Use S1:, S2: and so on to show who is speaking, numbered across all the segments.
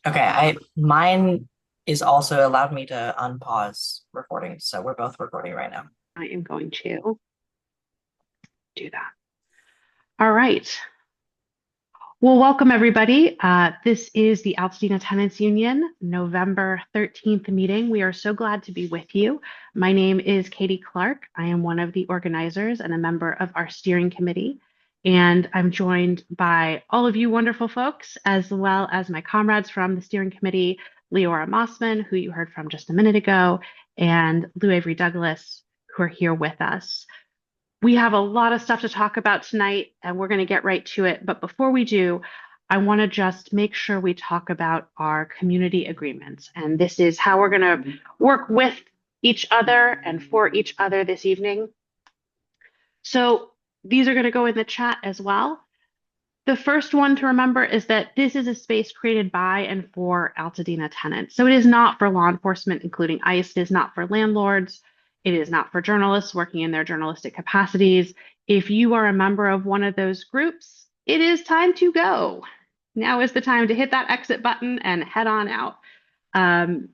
S1: Okay, mine is also allowed me to unpause recording, so we're both recording right now.
S2: I am going to do that. All right. Well, welcome everybody. This is the Altadena Tenants Union November 13th meeting. We are so glad to be with you. My name is Katie Clark. I am one of the organizers and a member of our steering committee. And I'm joined by all of you wonderful folks, as well as my comrades from the steering committee, Leora Mossman, who you heard from just a minute ago, and Lou Avery Douglas, who are here with us. We have a lot of stuff to talk about tonight, and we're going to get right to it. But before we do, I want to just make sure we talk about our community agreements. And this is how we're going to work with each other and for each other this evening. So these are going to go in the chat as well. The first one to remember is that this is a space created by and for Altadena tenants. So it is not for law enforcement, including ICE. It is not for landlords. It is not for journalists working in their journalistic capacities. If you are a member of one of those groups, it is time to go. Now is the time to hit that exit button and head on out. Um,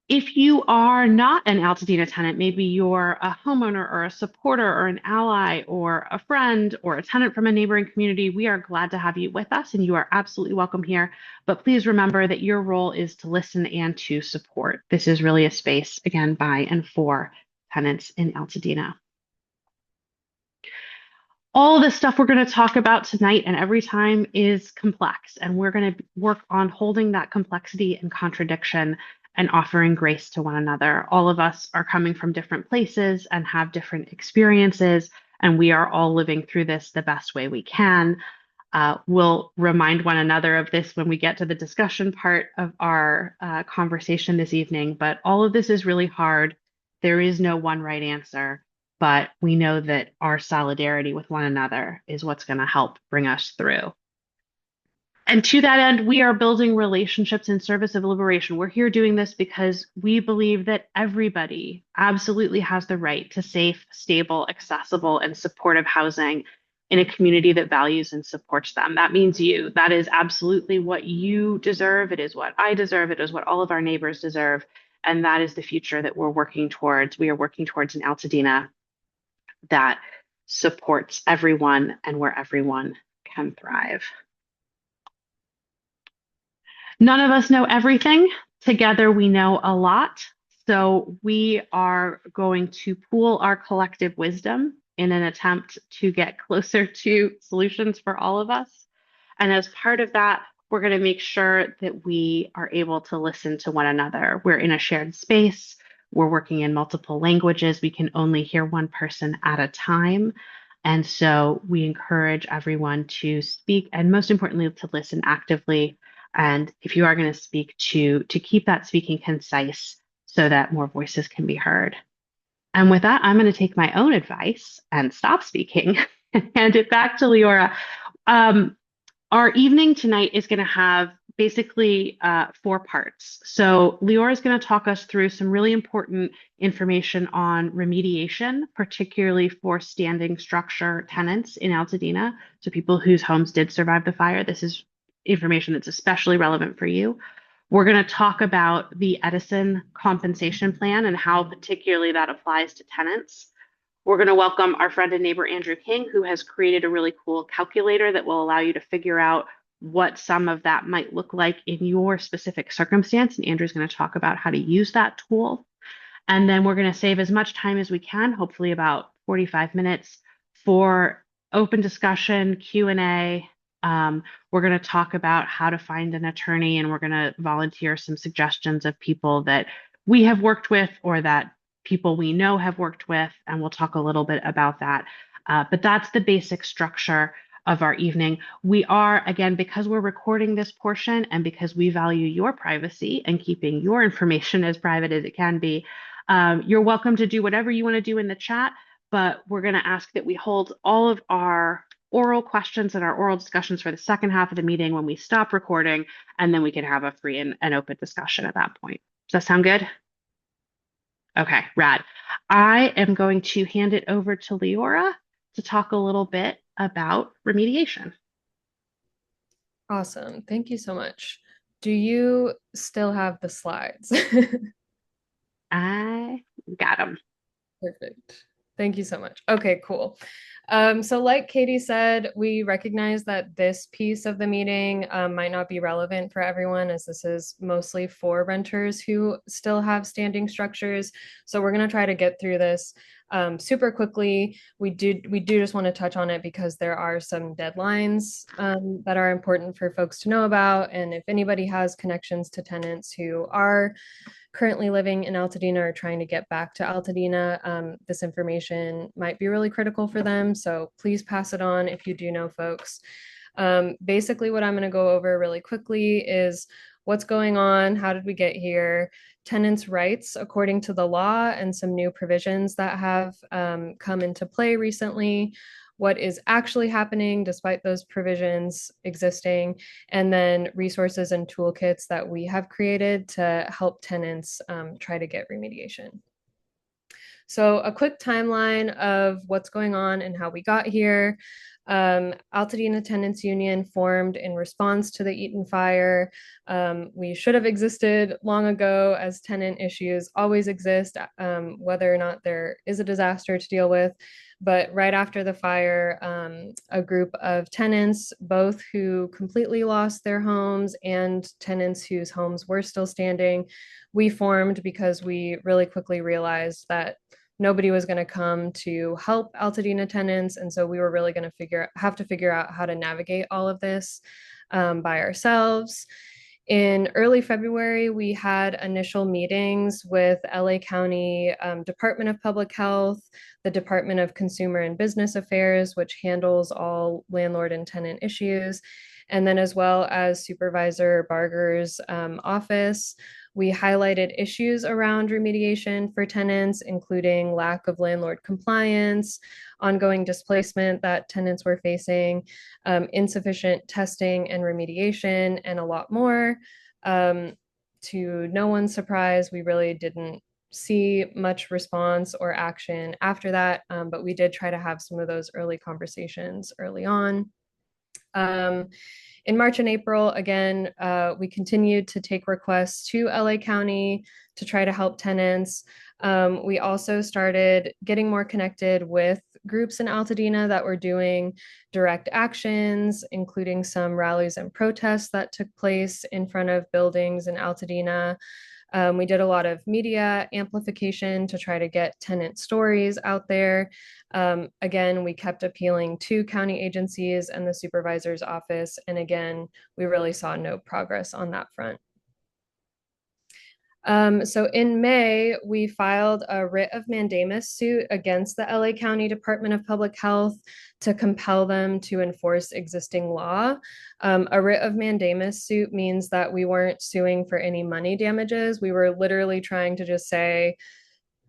S2: if you are not an Altadena tenant, maybe you're a homeowner or a supporter or an ally or a friend or a tenant from a neighboring community, we are glad to have you with us and you are absolutely welcome here. But please remember that your role is to listen and to support. This is really a space, again, by and for tenants in Altadena. All the stuff we're going to talk about tonight and every time is complex, and we're going to work on holding that complexity and contradiction and offering grace to one another. All of us are coming from different places and have different experiences, and we are all living through this the best way we can. We'll remind one another of this when we get to the discussion part of our conversation this evening, but all of this is really hard. There is no one right answer, but we know that our solidarity with one another is what's going to help bring us through. And to that end, we are building relationships in service of liberation. We're here doing this because we believe that everybody absolutely has the right to safe, stable, accessible, and supportive housing in a community that values and supports them. That means you. That is absolutely what you deserve. It is what I deserve. It is what all of our neighbors deserve. And that is the future that we're working towards. We are working towards an Altadena that supports everyone and where everyone can thrive. None of us know everything. Together, we know a lot. So we are going to pool our collective wisdom in an attempt to get closer to solutions for all of us. And as part of that, we're going to make sure that we are able to listen to one another. We're in a shared space. We're working in multiple languages. We can only hear one person at a time. And so we encourage everyone to speak and most importantly, to listen actively, and if you are going to speak, to keep that speaking concise so that more voices can be heard. And with that, I'm going to take my own advice and stop speaking and hand it back to Leora. Um, our evening tonight is going to have basically four parts. So Leora is going to talk us through some really important information on remediation, particularly for standing structure tenants in Altadena, so people whose homes did survive the fire. This is information that's especially relevant for you. We're going to talk about the Edison compensation plan and how particularly that applies to tenants. We're going to welcome our friend and neighbor, Andrew King, who has created a really cool calculator that will allow you to figure out what some of that might look like in your specific circumstance. And Andrew's going to talk about how to use that tool. And then we're going to save as much time as we can, hopefully about 45 minutes, for open discussion, Q&A. We're going to talk about how to find an attorney, and we're going to volunteer some suggestions of people that we have worked with or that people we know have worked with, and we'll talk a little bit about that. But that's the basic structure of our evening. We are, again, because we're recording this portion and because we value your privacy and keeping your information as private as it can be, you're welcome to do whatever you want to do in the chat, but we're going to ask that we hold all of our oral questions and our oral discussions for the second half of the meeting when we stop recording, and then we can have a free and open discussion at that point. Does that sound good? Okay, rad. I am going to hand it over to Leora to talk a little bit about remediation.
S3: Awesome. Thank you so much. Do you still have the slides?
S2: I got them.
S3: Perfect. Thank you so much. Okay, cool. So like Katie said, we recognize that this piece of the meeting might not be relevant for everyone, as this is mostly for renters who still have standing structures. So we're going to try to get through this super quickly. We do just want to touch on it because there are some deadlines that are important for folks to know about. And if anybody has connections to tenants who are currently living in Altadena or trying to get back to Altadena, this information might be really critical for them. So please pass it on if you do know folks. Basically, what I'm going to go over really quickly is what's going on, how did we get here, tenants' rights according to the law, and some new provisions that have come into play recently, what is actually happening despite those provisions existing, and then resources and toolkits that we have created to help tenants try to get remediation. So a quick timeline of what's going on and how we got here. Altadena Tenants Union formed in response to the Eaton fire. We should have existed long ago, as tenant issues always exist, whether or not there is a disaster to deal with. But right after the fire, a group of tenants, both who completely lost their homes and tenants whose homes were still standing, we formed because we really quickly realized that nobody was going to come to help Altadena tenants. And so we were really going to have to figure out how to navigate all of this by ourselves. In early February, we had initial meetings with LA County Department of Public Health, the Department of Consumer and Business Affairs, which handles all landlord and tenant issues, and then as well as Supervisor Barger's office. We highlighted issues around remediation for tenants, including lack of landlord compliance, ongoing displacement that tenants were facing, insufficient testing and remediation, and a lot more. To no one's surprise, we really didn't see much response or action after that, but we did try to have some of those early conversations early on. In March and April, again, we continued to take requests to LA County to try to help tenants. We also started getting more connected with groups in Altadena that were doing direct actions, including some rallies and protests that took place in front of buildings in Altadena. We did a lot of media amplification to try to get tenant stories out there. Again, we kept appealing to county agencies and the supervisor's office. And again, we really saw no progress on that front. So in May, we filed a writ of mandamus suit against the LA County Department of Public Health to compel them to enforce existing law. A writ of mandamus suit means that we weren't suing for any money damages. We were literally trying to just say,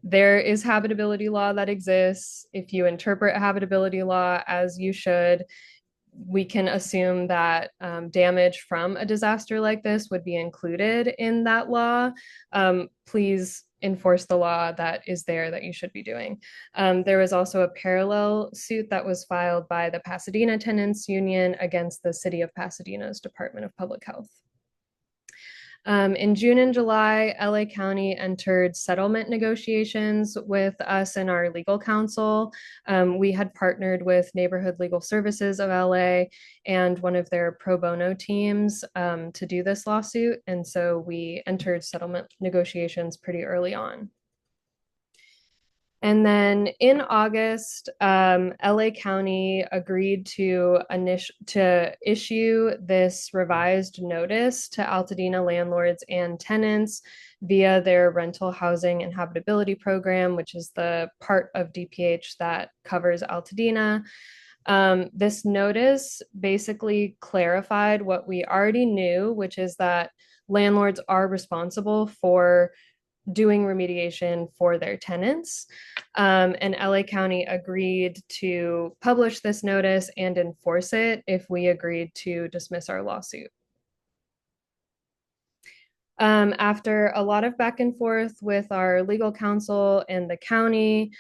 S3: there is habitability law that exists. If you interpret habitability law as you should, we can assume that damage from a disaster like this would be included in that law. Please enforce the law that is there that you should be doing. There was also a parallel suit that was filed by the Pasadena Tenants Union against the City of Pasadena's Department of Public Health. In June and July, LA County entered settlement negotiations with us and our legal counsel. We had partnered with Neighborhood Legal Services of LA and one of their pro bono teams to do this lawsuit. And so we entered settlement negotiations pretty early on. And then in August, LA County agreed to issue this revised notice to Altadena landlords and tenants via their rental housing and habitability program, which is the part of DPH that covers Altadena. This notice basically clarified what we already knew, which is that landlords are responsible for doing remediation for their tenants. And LA County agreed to publish this notice and enforce it if we agreed to dismiss our lawsuit. After a lot of back and forth with our legal counsel and the county,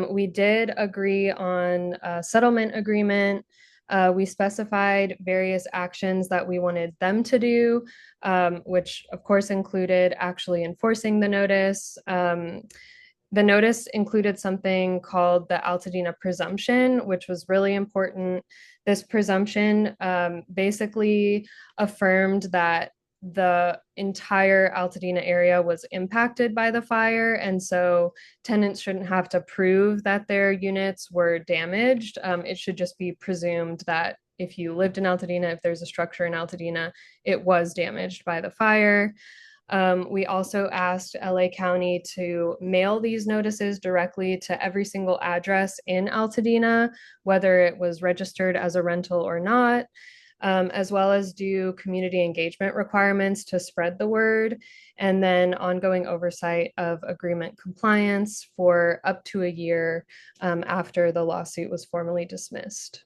S3: we did agree on a settlement agreement. We specified various actions that we wanted them to do, which of course included actually enforcing the notice. The notice included something called the Altadena presumption, which was really important. This presumption basically affirmed that the entire Altadena area was impacted by the fire. And so tenants shouldn't have to prove that their units were damaged. It should just be presumed that if you lived in Altadena, if there's a structure in Altadena, it was damaged by the fire. We also asked LA County to mail these notices directly to every single address in Altadena, whether it was registered as a rental or not, as well as do community engagement requirements to spread the word, and then ongoing oversight of agreement compliance for up to a year after the lawsuit was formally dismissed.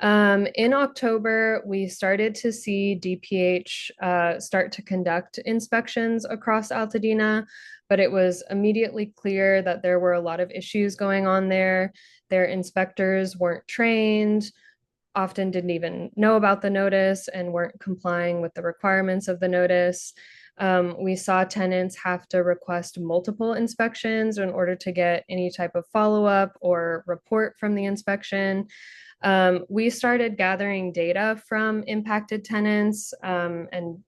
S3: In October, we started to see DPH start to conduct inspections across Altadena, but it was immediately clear that there were a lot of issues going on there. Their inspectors weren't trained, often didn't even know about the notice, and weren't complying with the requirements of the notice. We saw tenants have to request multiple inspections in order to get any type of follow-up or report from the inspection. We started gathering data from impacted tenants and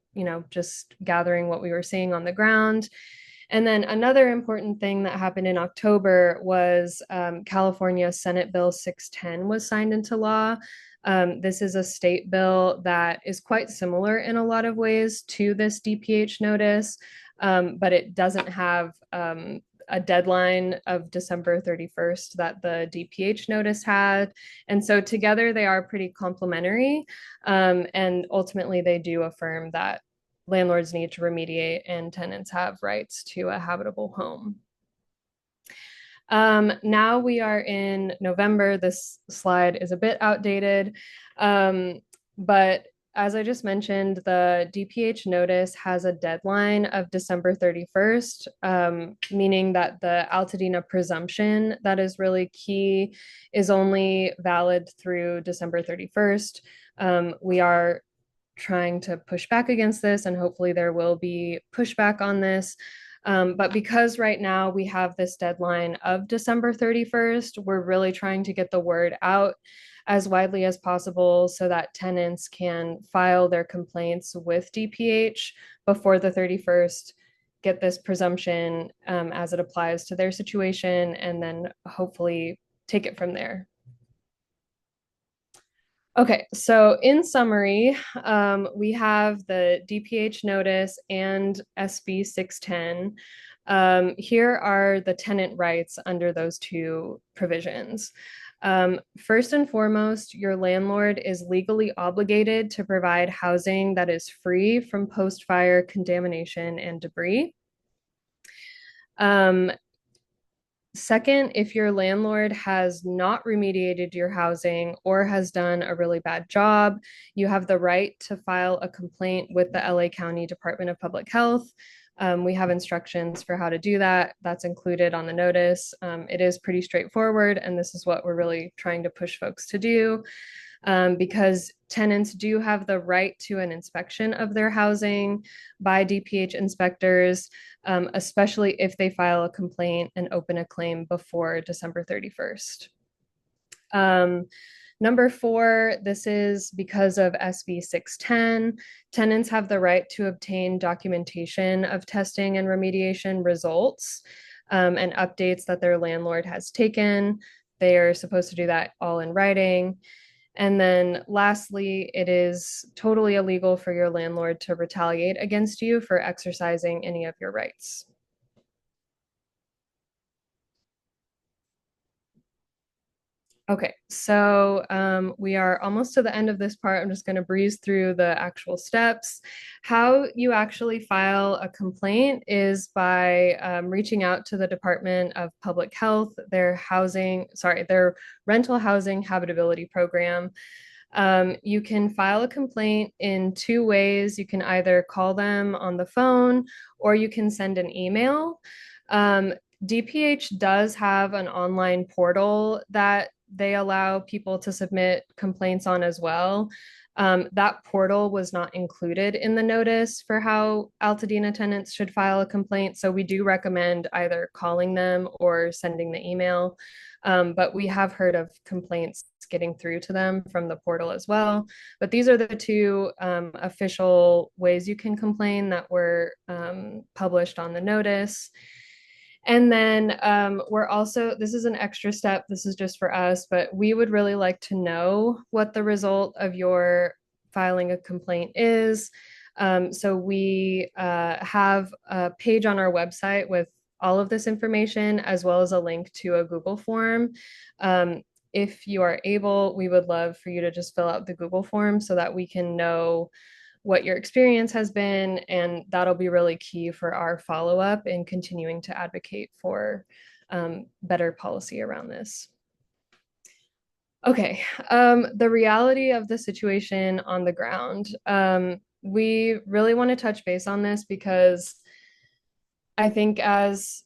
S3: just gathering what we were seeing on the ground. And then another important thing that happened in October was California Senate Bill 610 was signed into law. This is a state bill that is quite similar in a lot of ways to this DPH notice, but it doesn't have a deadline of December 31st that the DPH notice had. And so together they are pretty complementary. And ultimately they do affirm that landlords need to remediate and tenants have rights to a habitable home. Now we are in November. This slide is a bit outdated, but as I just mentioned, the DPH notice has a deadline of December 31st, meaning that the Altadena presumption that is really key is only valid through December 31st. We are trying to push back against this, and hopefully there will be pushback on this. But because right now we have this deadline of December 31st, we're really trying to get the word out as widely as possible so that tenants can file their complaints with DPH before the 31st, get this presumption as it applies to their situation, and then hopefully take it from there. Okay, so in summary, we have the DPH notice and SB 610. Here are the tenant rights under those two provisions. First and foremost, your landlord is legally obligated to provide housing that is free from post-fire contamination and debris. Second, if your landlord has not remediated your housing or has done a really bad job, you have the right to file a complaint with the LA County Department of Public Health. We have instructions for how to do that. That's included on the notice. It is pretty straightforward, and this is what we're really trying to push folks to do. Because tenants do have the right to an inspection of their housing by DPH inspectors, especially if they file a complaint and open a claim before December 31st. Number 4, this is because of SB 610. Tenants have the right to obtain documentation of testing and remediation results and updates that their landlord has taken. They are supposed to do that all in writing. And then lastly, it is totally illegal for your landlord to retaliate against you for exercising any of your rights. Okay, so we are almost to the end of this part. I'm just going to breeze through the actual steps. How you actually file a complaint is by reaching out to the Department of Public Health, their rental housing habitability program. You can file a complaint in 2 ways. You can either call them on the phone or you can send an email. DPH does have an online portal that they allow people to submit complaints on as well. That portal was not included in the notice for how Altadena tenants should file a complaint. So we do recommend either calling them or sending the email. But we have heard of complaints getting through to them from the portal as well. But these are the two official ways you can complain that were published on the notice. And then we're also, this is an extra step, this is just for us, but we would really like to know what the result of your filing a complaint is. So we have a page on our website with all of this information, as well as a link to a Google form. If you are able, we would love for you to just fill out the Google form so that we can know what your experience has been, and that'll be really key for our follow-up and continuing to advocate for better policy around this. Okay, the reality of the situation on the ground. We really want to touch base on this because I think as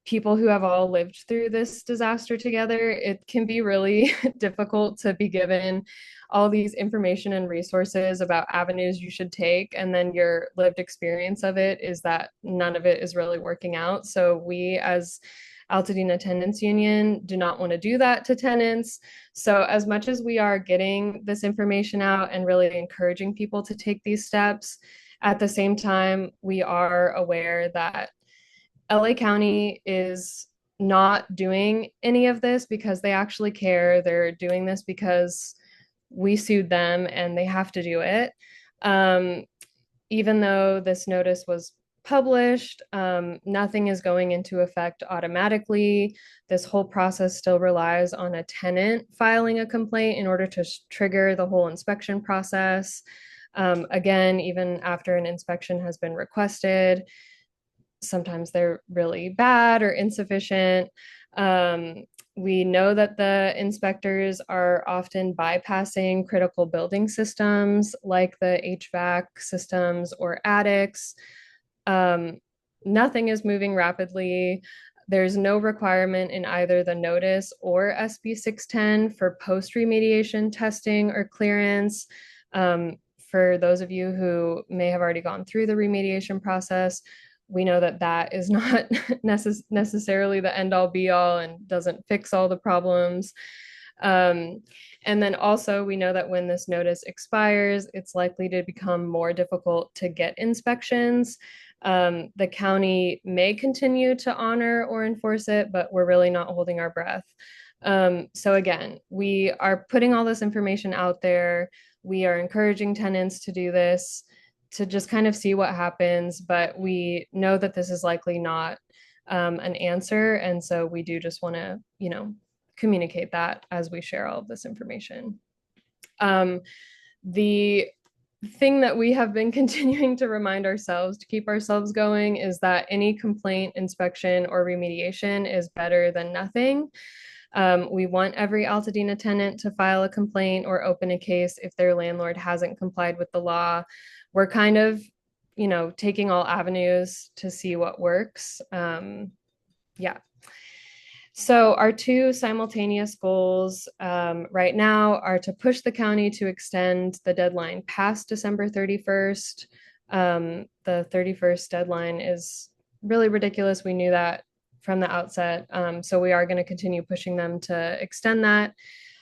S3: people who have all lived through this disaster together, it can be really difficult to be given all these information and resources about avenues you should take. And then your lived experience of it is that none of it is really working out. So we, as Altadena Tenants Union, do not want to do that to tenants. So as much as we are getting this information out and really encouraging people to take these steps, at the same time, we are aware that LA County is not doing any of this because they actually care. They're doing this because we sued them and they have to do it. Even though this notice was published, nothing is going into effect automatically. This whole process still relies on a tenant filing a complaint in order to trigger the whole inspection process. Again, even after an inspection has been requested, sometimes they're really bad or insufficient. We know that the inspectors are often bypassing critical building systems like the HVAC systems or attics. Nothing is moving rapidly. There's no requirement in either the notice or SB 610 for post remediation testing or clearance. For those of you who may have already gone through the remediation process, we know that that is not necessarily the end all be all and doesn't fix all the problems. And then also we know that when this notice expires, it's likely to become more difficult to get inspections. The county may continue to honor or enforce it, but we're really not holding our breath. So again, we are putting all this information out there. We are encouraging tenants to do this, to just kind of see what happens, but we know that this is likely not an answer. And so we do just want to, communicate that as we share all of this information. The thing that we have been continuing to remind ourselves to keep ourselves going is that any complaint, inspection, or remediation is better than nothing. We want every Altadena tenant to file a complaint or open a case if their landlord hasn't complied with the law. We're kind of, taking all avenues to see what works. Yeah. So our two simultaneous goals right now are to push the county to extend the deadline past December 31st. The 31st deadline is really ridiculous. We knew that from the outset. So we are going to continue pushing them to extend that.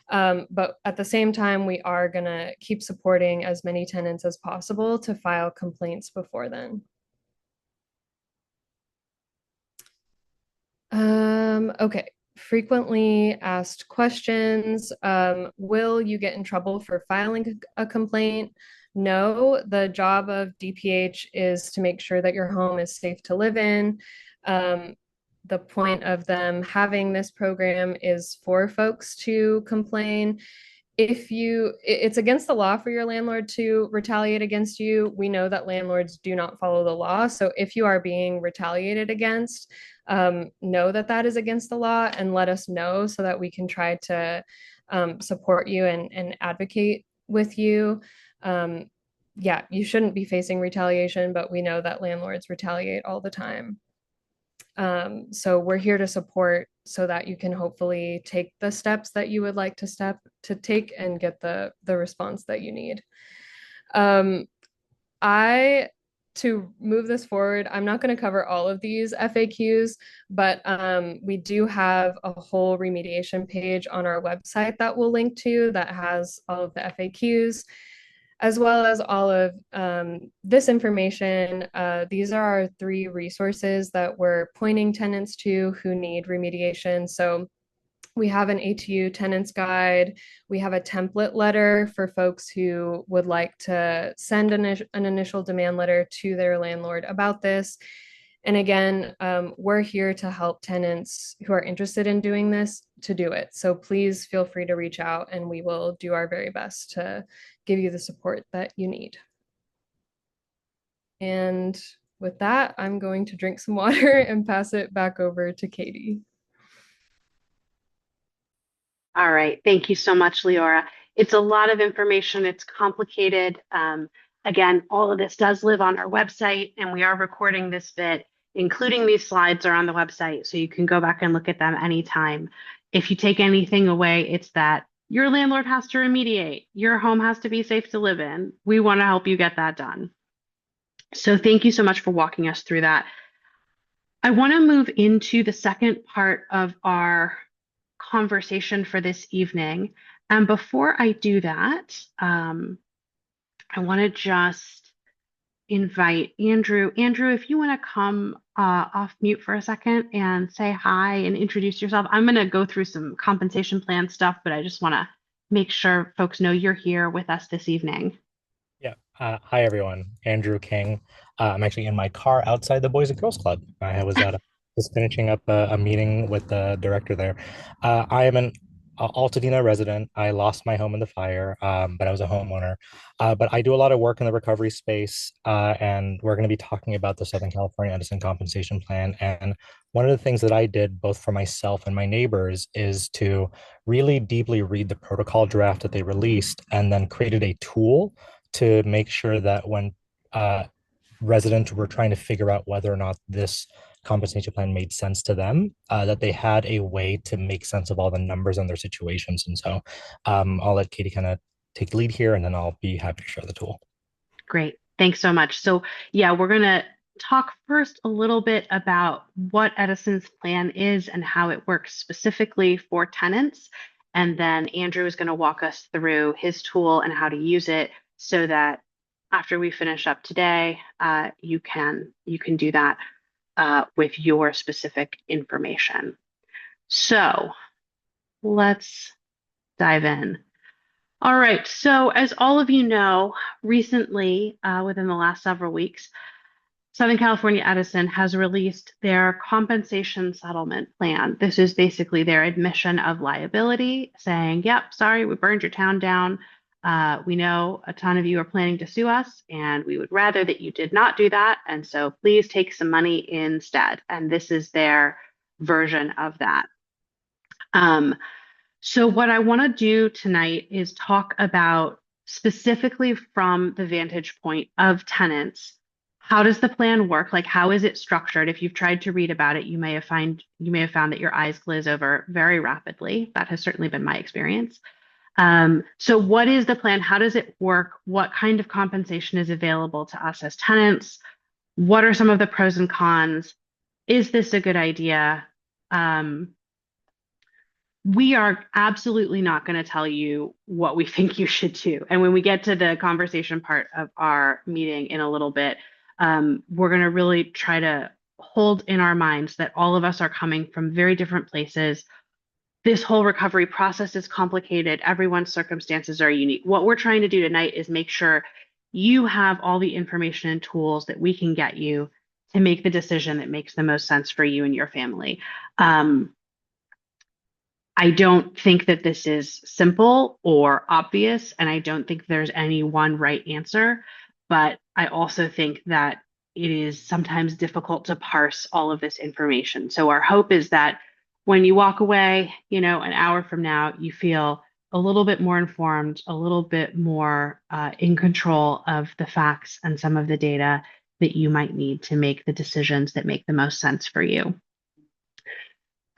S3: But at the same time, we are going to keep supporting as many tenants as possible to file complaints before then. Okay, frequently asked questions. Will you get in trouble for filing a complaint? No, the job of DPH is to make sure that your home is safe to live in. The point of them having this program is for folks to complain. It's against the law for your landlord to retaliate against you. We know that landlords do not follow the law. So if you are being retaliated against, know that that is against the law and let us know so that we can try to support you and advocate with you. Yeah, you shouldn't be facing retaliation, but we know that landlords retaliate all the time. So we're here to support so that you can hopefully take the steps that you would like to take and get the response that you need. I to move this forward, I'm not going to cover all of these FAQs, but we do have a whole remediation page on our website that we'll link to that has all of the FAQs, as well as all of this information. These are our 3 resources that we're pointing tenants to who need remediation. So we have an ATU tenants guide. We have a template letter for folks who would like to send an initial demand letter to their landlord about this. And again, we're here to help tenants who are interested in doing this to do it. So please feel free to reach out and we will do our very best to give you the support that you need. And with that, I'm going to drink some water and pass it back over to Katie.
S2: All right. Thank you so much, Leora. It's a lot of information. It's complicated. Again, all of this does live on our website, and we are recording this bit, including these slides are on the website, so you can go back and look at them anytime. If you take anything away, it's that your landlord has to remediate. Your home has to be safe to live in. We want to help you get that done. So thank you so much for walking us through that. I want to move into the second part of our conversation for this evening. And before I do that, I want to just invite Andrew. Andrew, if you want to come off mute for a second and say hi and introduce yourself. I'm going to go through some compensation plan stuff, but I just want to make sure folks know you're here with us this evening.
S4: Yeah. Hi, everyone. Andrew King. I'm actually in my car outside the Boys and Girls Club. I was just finishing up a meeting with the director there. I am an Altadena resident. I lost my home in the fire, but I was a homeowner. But I do a lot of work in the recovery space, and we're going to be talking about the Southern California Edison Compensation Plan. And one of the things that I did, both for myself and my neighbors, is to really deeply read the protocol draft that they released and then created a tool to make sure that when residents were trying to figure out whether or not this compensation plan made sense to them, that they had a way to make sense of all the numbers and their situations. And so I'll let Katie kind of take the lead here, and then I'll be happy to share the tool.
S2: Great. Thanks so much. So yeah, we're going to talk first a little bit about what Edison's plan is and how it works specifically for tenants. And then Andrew is going to walk us through his tool and how to use it so that after we finish up today, you can do that with your specific information. So let's dive in. All right, so as all of you know, recently, within the last several weeks, Southern California Edison has released their compensation settlement plan. This is basically their admission of liability, saying, yep, sorry, we burned your town down. We know a ton of you are planning to sue us, and we would rather that you did not do that. And so please take some money instead. And this is their version of that. So what I want to do tonight is talk about specifically from the vantage point of tenants. How does the plan work? Like, how is it structured? If you've tried to read about it, you may have found that your eyes glaze over very rapidly. That has certainly been my experience. So what is the plan? How does it work? What kind of compensation is available to us as tenants? What are some of the pros and cons? Is this a good idea? We are absolutely not going to tell you what we think you should do. And when we get to the conversation part of our meeting in a little bit, we're going to really try to hold in our minds that all of us are coming from very different places. This whole recovery process is complicated. Everyone's circumstances are unique. What we're trying to do tonight is make sure you have all the information and tools that we can get you to make the decision that makes the most sense for you and your family. I don't think that this is simple or obvious, and I don't think there's any one right answer, but I also think that it is sometimes difficult to parse all of this information. So our hope is that when you walk away, an hour from now, you feel a little bit more informed, a little bit more in control of the facts and some of the data that you might need to make the decisions that make the most sense for you.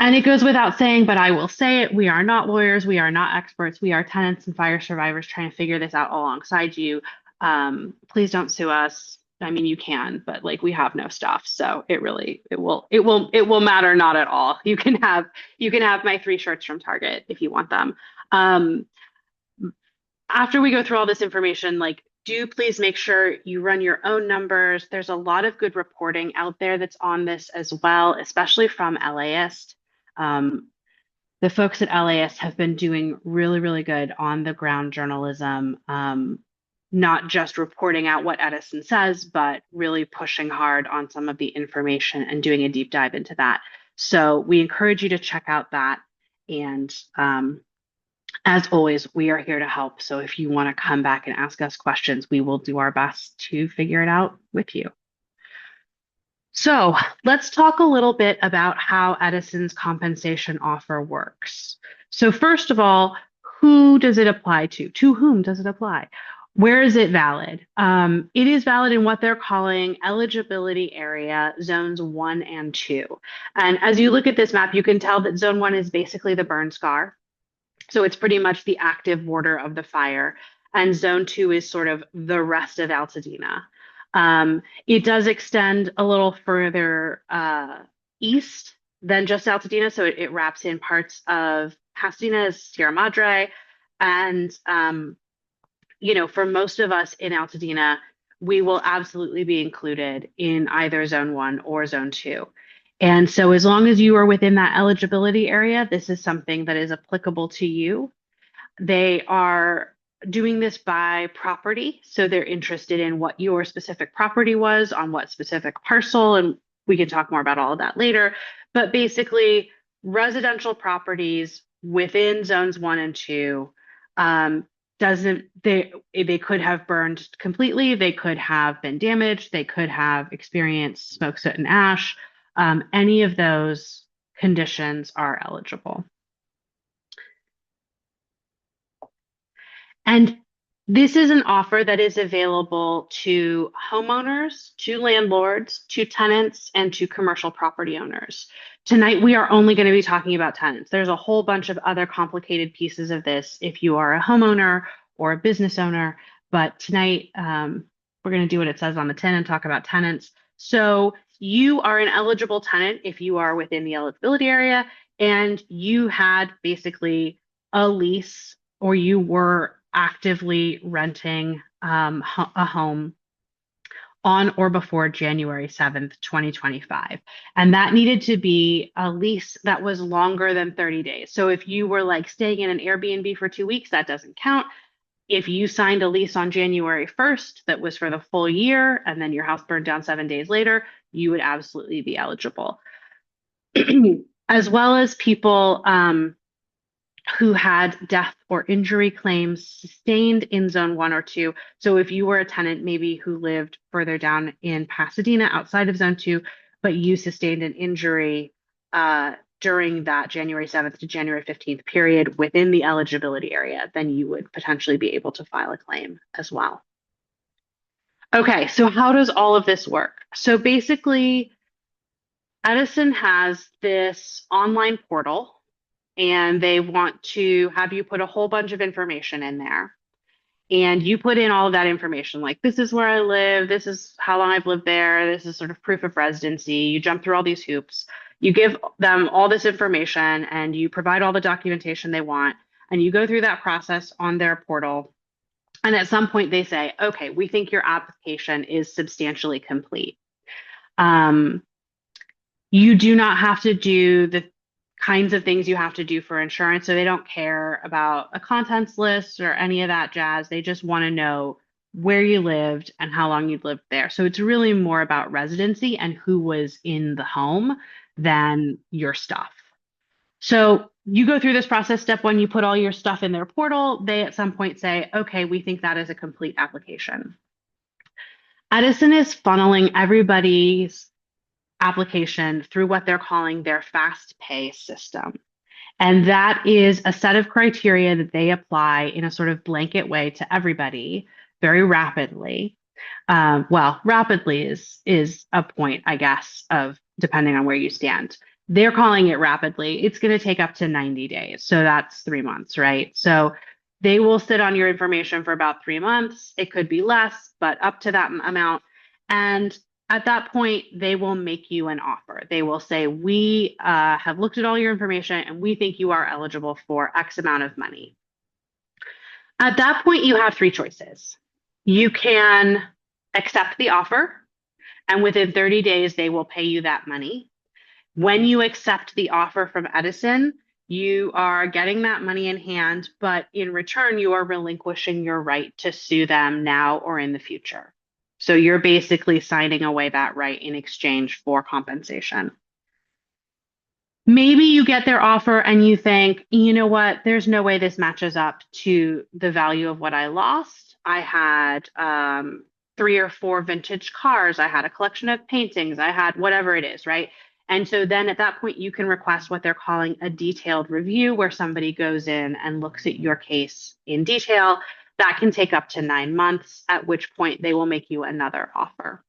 S2: And it goes without saying, but I will say it. We are not lawyers. We are not experts. We are tenants and fire survivors trying to figure this out alongside you. Please don't sue us. I mean, you can, but like we have no stuff. So it will matter not at all. You can have my 3 shirts from Target if you want them. Um, After we go through all this information, like, do please make sure you run your own numbers. There's a lot of good reporting out there that's on this as well, especially from LAist. Um, the folks at LAist have been doing really, really good on the ground journalism, not just reporting out what Edison says, but really pushing hard on some of the information and doing a deep dive into that. So we encourage you to check out that. And as always, we are here to help. So if you want to come back and ask us questions, we will do our best to figure it out with you. So let's talk a little bit about how Edison's compensation offer works. So first of all, who does it apply to? To whom does it apply? Where is it valid? It is valid in what they're calling eligibility area zones 1 and 2. And as you look at this map, you can tell that zone 1 is basically the burn scar. So it's pretty much the active border of the fire. And zone 2 is sort of the rest of Altadena. It does extend a little further east than just Altadena. So it wraps in parts of Pasadena, Sierra Madre. And, for most of us in Altadena, we will absolutely be included in either zone 1 or zone 2. And so as long as you are within that eligibility area, this is something that is applicable to you. They are doing this by property. So they're interested in what your specific property was on what specific parcel. And we can talk more about all of that later. But basically, residential properties within zones 1 and 2 they could have burned completely. They could have been damaged. They could have experienced smoke, soot, and ash. Any of those conditions are eligible. And this is an offer that is available to homeowners, to landlords, to tenants, and to commercial property owners. Tonight, we are only going to be talking about tenants. There's a whole bunch of other complicated pieces of this if you are a homeowner or a business owner. But tonight, we're going to do what it says on the tin and talk about tenants. So you are an eligible tenant if you are within the eligibility area and you had basically a lease or you were actively renting a home on or before January 7th, 2025. And that needed to be a lease that was longer than 30 days. So if you were like staying in an Airbnb for 2 weeks, that doesn't count. If you signed a lease on January 1st that was for the full year and then your house burned down 7 days later, you would absolutely be eligible. As well as people who had death or injury claims sustained in zone 1 or 2. So if you were a tenant maybe who lived further down in Pasadena outside of zone 2, but you sustained an injury during that January 7th to January 15th period within the eligibility area, then you would potentially be able to file a claim as well. Okay, so how does all of this work? So basically, Edison has this online portal and they want to have you put a whole bunch of information in there. And you put in all of that information, like this is where I live, this is how long I've lived there, this is sort of proof of residency. You jump through all these hoops. You give them all this information and you provide all the documentation they want. And you go through that process on their portal. And at some point they say, okay, we think your application is substantially complete. You do not have to do the kinds of things you have to do for insurance. So they don't care about a contents list or any of that jazz. They just want to know where you lived and how long you'd lived there. So it's really more about residency and who was in the home than your stuff. So you go through this process. Step 1, you put all your stuff in their portal. They at some point say, okay, we think that is a complete application. Edison is funneling everybody's application through what they're calling their fast pay system. And that is a set of criteria that they apply in a sort of blanket way to everybody very rapidly. Rapidly is a point, I guess, of depending on where you stand. They're calling it rapidly. It's going to take up to 90 days. So that's 3 months, right? So they will sit on your information for about 3 months. It could be less, but up to that amount. And at that point, they will make you an offer. They will say, we have looked at all your information and we think you are eligible for X amount of money. At that point, you have three choices. You can accept the offer, and within 30 days, they will pay you that money. When you accept the offer from Edison, you are getting that money in hand, but in return, you are relinquishing your right to sue them now or in the future. So you're basically signing away that right in exchange for compensation. Maybe you get their offer and you think, you know what, there's no way this matches up to the value of what I lost. I had 3 or 4 vintage cars. I had a collection of paintings. I had whatever it is, right? And so then at that point, you can request what they're calling a detailed review, where somebody goes in and looks at your case in detail. That can take up to 9 months, at which point they will make you another offer.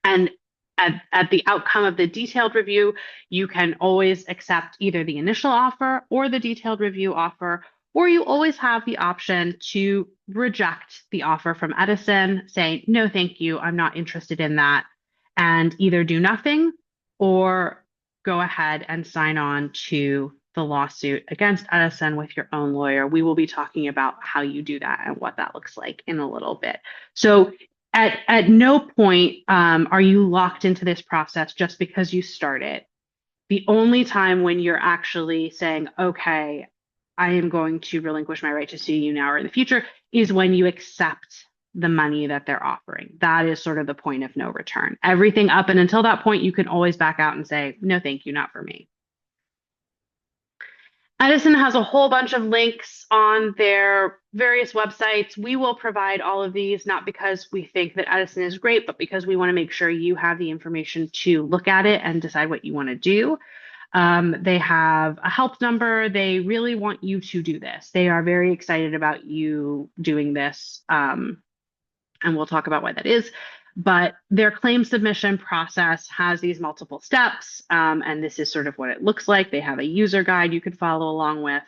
S2: And at the outcome of the detailed review, you can always accept either the initial offer or the detailed review offer, or you always have the option to reject the offer from Edison, say, no, thank you, I'm not interested in that, and either do nothing or go ahead and sign on to the lawsuit against Edison with your own lawyer. We will be talking about how you do that and what that looks like in a little bit. So at no point are you locked into this process just because you start it. The only time when you're actually saying, okay, I am going to relinquish my right to sue you now or in the future is when you accept the money that they're offering. That is sort of the point of no return. Everything up and until that point, you can always back out and say, no, thank you, not for me. Edison has a whole bunch of links on their various websites. We will provide all of these, not because we think that Edison is great, but because we want to make sure you have the information to look at it and decide what you want to do. They have a help number. They really want you to do this. They are very excited about you doing this. And we'll talk about why that is. But their claim submission process has these multiple steps, and this is sort of what it looks like. They have a user guide you could follow along with.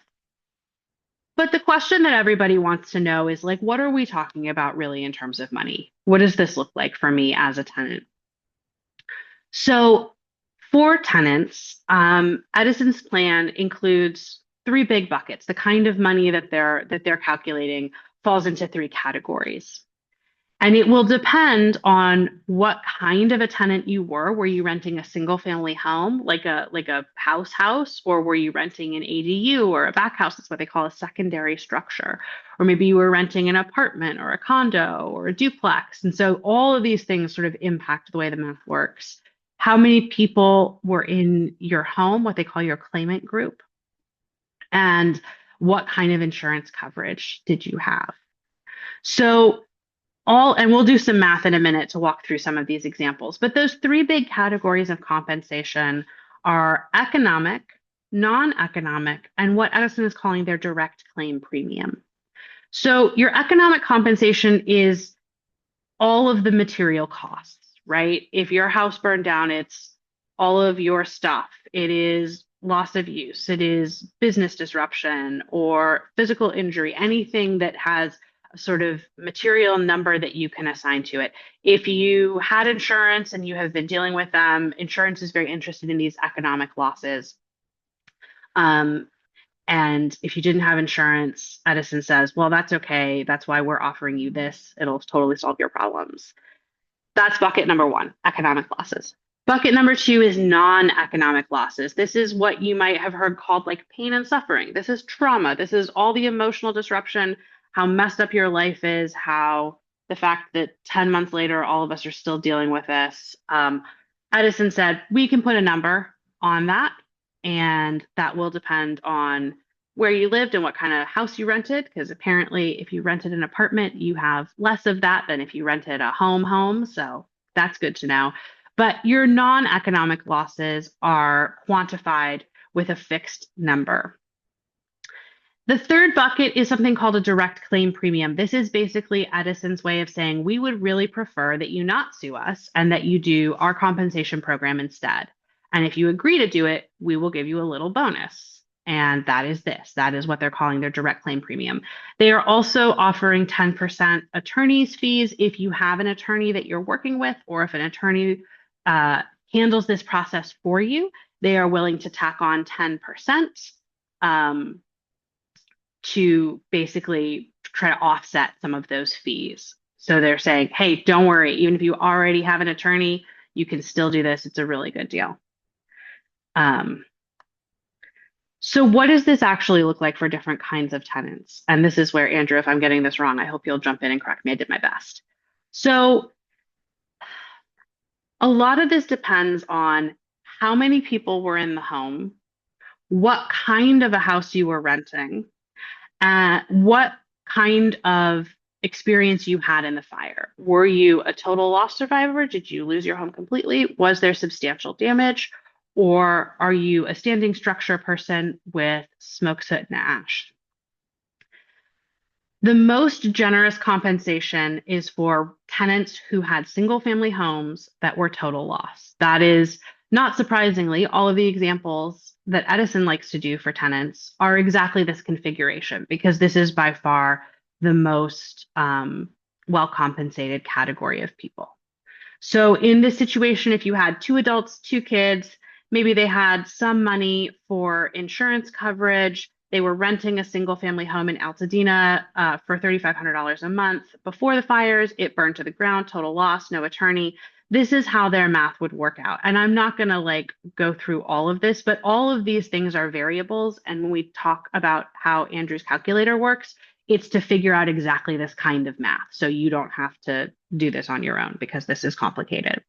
S2: But the question that everybody wants to know is like, what are we talking about really in terms of money? What does this look like for me as a tenant? So for tenants, Edison's plan includes 3 big buckets. The kind of money that they're calculating falls into 3 categories. And it will depend on what kind of a tenant you were. Were you renting a single family home, like a house, or were you renting an ADU or a back house? That's what they call a secondary structure. Or maybe you were renting an apartment or a condo or a duplex. And so all of these things sort of impact the way the math works. How many people were in your home, what they call your claimant group, and what kind of insurance coverage did you have? So and we'll do some math in a minute to walk through some of these examples, but those 3 big categories of compensation are economic, non-economic, and what Edison is calling their direct claim premium. So your economic compensation is all of the material costs, right? If your house burned down, it's all of your stuff. It is loss of use. It is business disruption or physical injury, anything that has a sort of material number that you can assign to it. If you had insurance and you have been dealing with them, insurance is very interested in these economic losses. And if you didn't have insurance, Edison says, well, that's okay. That's why we're offering you this. It'll totally solve your problems. That's bucket number 1, economic losses. Bucket number 2 is non-economic losses. This is what you might have heard called like pain and suffering. This is trauma. This is all the emotional disruption, how messed up your life is, how the fact that 10 months later, all of us are still dealing with this. Edison said, we can put a number on that, and that will depend on where you lived and what kind of house you rented, because apparently if you rented an apartment, you have less of that than if you rented a home. So that's good to know. But your non-economic losses are quantified with a fixed number. The third bucket is something called a direct claim premium. This is basically Edison's way of saying, we would really prefer that you not sue us and that you do our compensation program instead. And if you agree to do it, we will give you a little bonus. And that is this. That is what they're calling their direct claim premium. They are also offering 10% attorney's fees if you have an attorney that you're working with, or if an attorney handles this process for you, they are willing to tack on 10% to basically try to offset some of those fees. So they're saying, hey, don't worry, even if you already have an attorney, you can still do this. It's a really good deal. So what does this actually look like for different kinds of tenants? And this is where, Andrew, if I'm getting this wrong, I hope you'll jump in and correct me. I did my best. So a lot of this depends on how many people were in the home, what kind of a house you were renting, what kind of experience you had in the fire. Were you a total loss survivor? Did you lose your home completely? Was there substantial damage? Or are you a standing structure person with smoke, soot, and ash? The most generous compensation is for tenants who had single family homes that were total loss. That is, not surprisingly, all of the examples that Edison likes to do for tenants are exactly this configuration, because this is by far the most well compensated category of people. So in this situation, if you had 2 adults, 2 kids, maybe they had some money for insurance coverage. They were renting a single family home in Altadena for $3,500 a month. Before the fires, it burned to the ground, total loss, no attorney. This is how their math would work out. And I'm not going to go through all of this, but all of these things are variables. And when we talk about how Andrew's calculator works, it's to figure out exactly this kind of math. So you don't have to do this on your own, because this is complicated.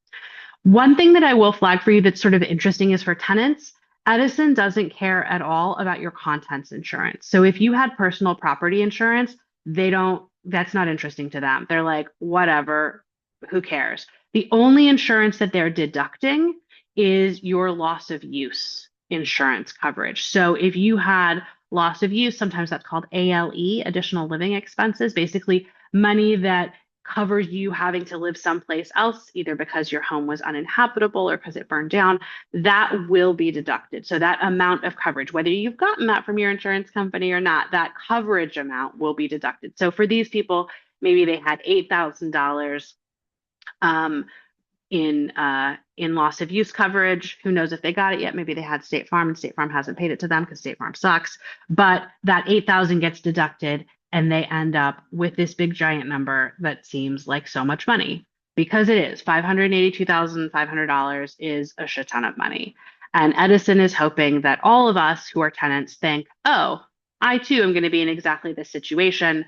S2: One thing that I will flag for you that's sort of interesting is for tenants, Edison doesn't care at all about your contents insurance. So if you had personal property insurance, that's not interesting to them. They're like, whatever, who cares? The only insurance that they're deducting is your loss of use insurance coverage. So if you had loss of use, sometimes that's called ALE, additional living expenses, basically money that covers you having to live someplace else, either because your home was uninhabitable or because it burned down, that will be deducted. So that amount of coverage, whether you've gotten that from your insurance company or not, that coverage amount will be deducted. So for these people, maybe they had $8,000 in loss of use coverage. Who knows if they got it yet? Maybe they had State Farm and State Farm hasn't paid it to them because State Farm sucks. But that 8,000 gets deducted, and they end up with this big giant number that seems like so much money, because it is. $582,500 is a shit ton of money. And Edison is hoping that all of us who are tenants think, oh, I too am going to be in exactly this situation.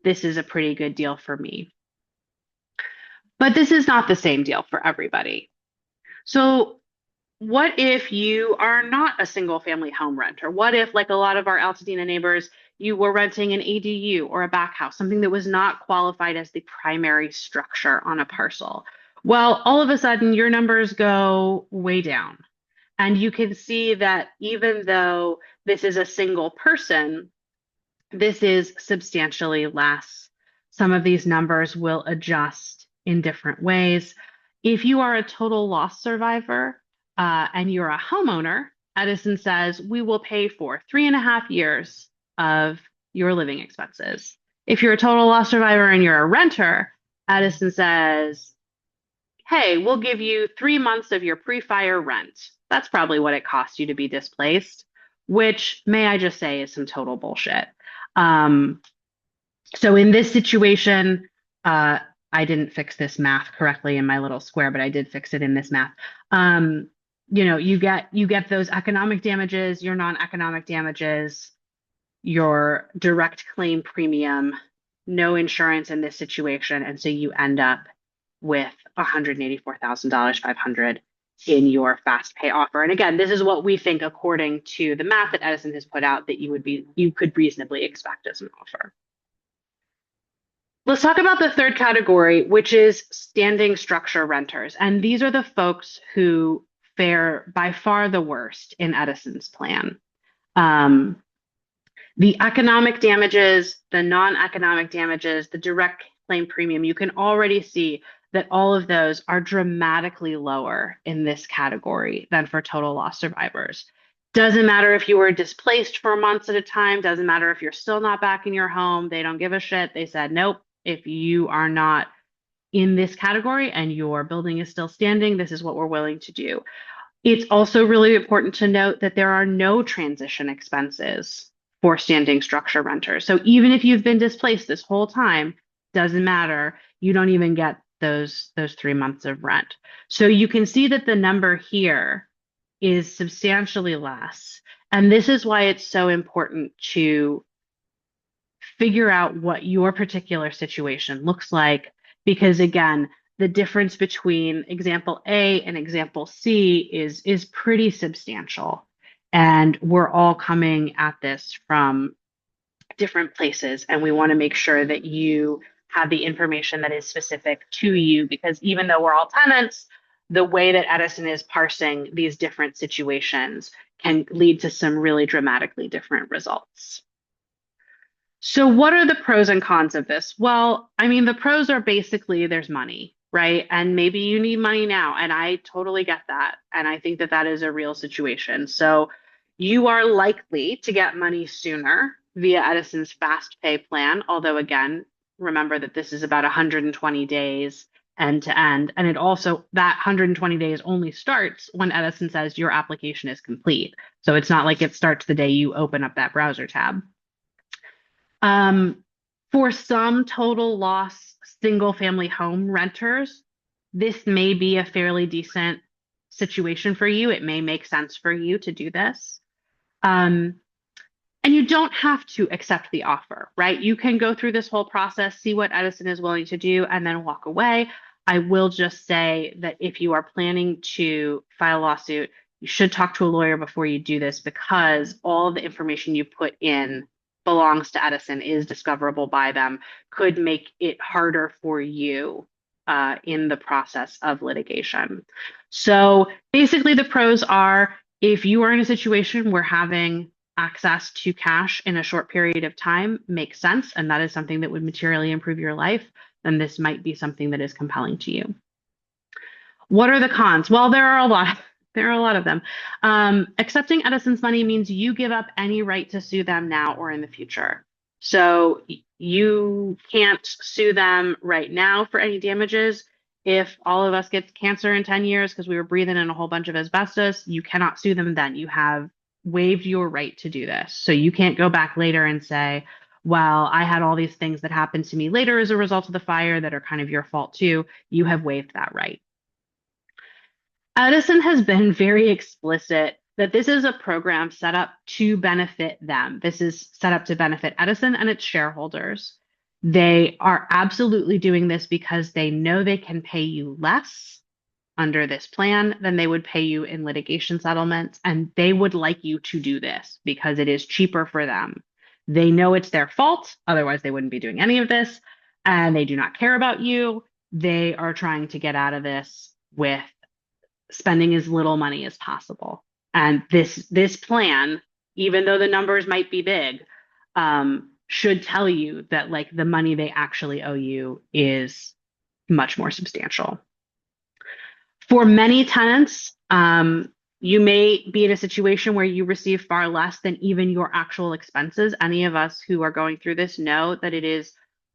S2: This is a pretty good deal for me. But this is not the same deal for everybody. So what if you are not a single family home renter? What if, like a lot of our Altadena neighbors, you were renting an ADU or a back house, something that was not qualified as the primary structure on a parcel? Well, all of a sudden your numbers go way down. And you can see that even though this is a single person, this is substantially less. Some of these numbers will adjust in different ways. If you are a total loss survivor and you're a homeowner, Edison says we will pay for 3.5 years of your living expenses. If you're a total loss survivor and you're a renter, Edison says, hey, we'll give you 3 months of your pre-fire rent. That's probably what it costs you to be displaced, which, may I just say, is some total bullshit. So in this situation, I didn't fix this math correctly in my little square, but I did fix it in this math. You get those economic damages, your non-economic damages, your direct claim premium, no insurance in this situation, and so you end up with $184,500 in your fast pay offer. And again, this is what we think, according to the math that Edison has put out, that you could reasonably expect as an offer. Let's talk about the third category, which is standing structure renters. And these are the folks who fare by far the worst in Edison's plan. The economic damages, the non-economic damages, the direct claim premium, you can already see that all of those are dramatically lower in this category than for total loss survivors. Doesn't matter if you were displaced for months at a time, doesn't matter if you're still not back in your home. They don't give a shit. They said, nope, if you are not in this category and your building is still standing, this is what we're willing to do. It's also really important to note that there are no transition expenses for standing structure renters. So even if you've been displaced this whole time, doesn't matter. You don't even get those 3 months of rent. So you can see that the number here is substantially less. And this is why it's so important to figure out what your particular situation looks like. Because again, the difference between example A and example C is pretty substantial. And we're all coming at this from different places. And we want to make sure that you have the information that is specific to you, because even though we're all tenants, the way that Edison is parsing these different situations can lead to some really dramatically different results. So what are the pros and cons of this? Well, I mean, the pros are basically there's money, right? And maybe you need money now, and I totally get that. And I think that that is a real situation. So you are likely to get money sooner via Edison's fast pay plan. Although again, remember that this is about 120 days end to end. And it also, that 120 days only starts when Edison says your application is complete. So it's not like it starts the day you open up that browser tab. For some total loss single family home renters, this may be a fairly decent situation for you. It may make sense for you to do this. And you don't have to accept the offer, right? You can go through this whole process, see what Edison is willing to do, and then walk away. I will just say that if you are planning to file a lawsuit, you should talk to a lawyer before you do this, because all the information you put in belongs to Edison, is discoverable by them, could make it harder for you in the process of litigation. So basically the pros are, if you are in a situation where having access to cash in a short period of time makes sense, and that is something that would materially improve your life, then this might be something that is compelling to you. What are the cons? Well, there are a lot. There are a lot of them. Accepting Edison's money means you give up any right to sue them now or in the future. So you can't sue them right now for any damages. If all of us get cancer in 10 years because we were breathing in a whole bunch of asbestos, you cannot sue them then. You have waived your right to do this. So you can't go back later and say, well, I had all these things that happened to me later as a result of the fire that are kind of your fault too. You have waived that right. Edison has been very explicit that this is a program set up to benefit them. This is set up to benefit Edison and its shareholders. They are absolutely doing this because they know they can pay you less under this plan than they would pay you in litigation settlements. And they would like you to do this because it is cheaper for them. They know it's their fault. Otherwise, they wouldn't be doing any of this. And they do not care about you. They are trying to get out of this with spending as little money as possible. And this plan, even though the numbers might be big, should tell you that like the money they actually owe you is much more substantial. For many tenants, you may be in a situation where you receive far less than even your actual expenses. Any of us who are going through this know that it is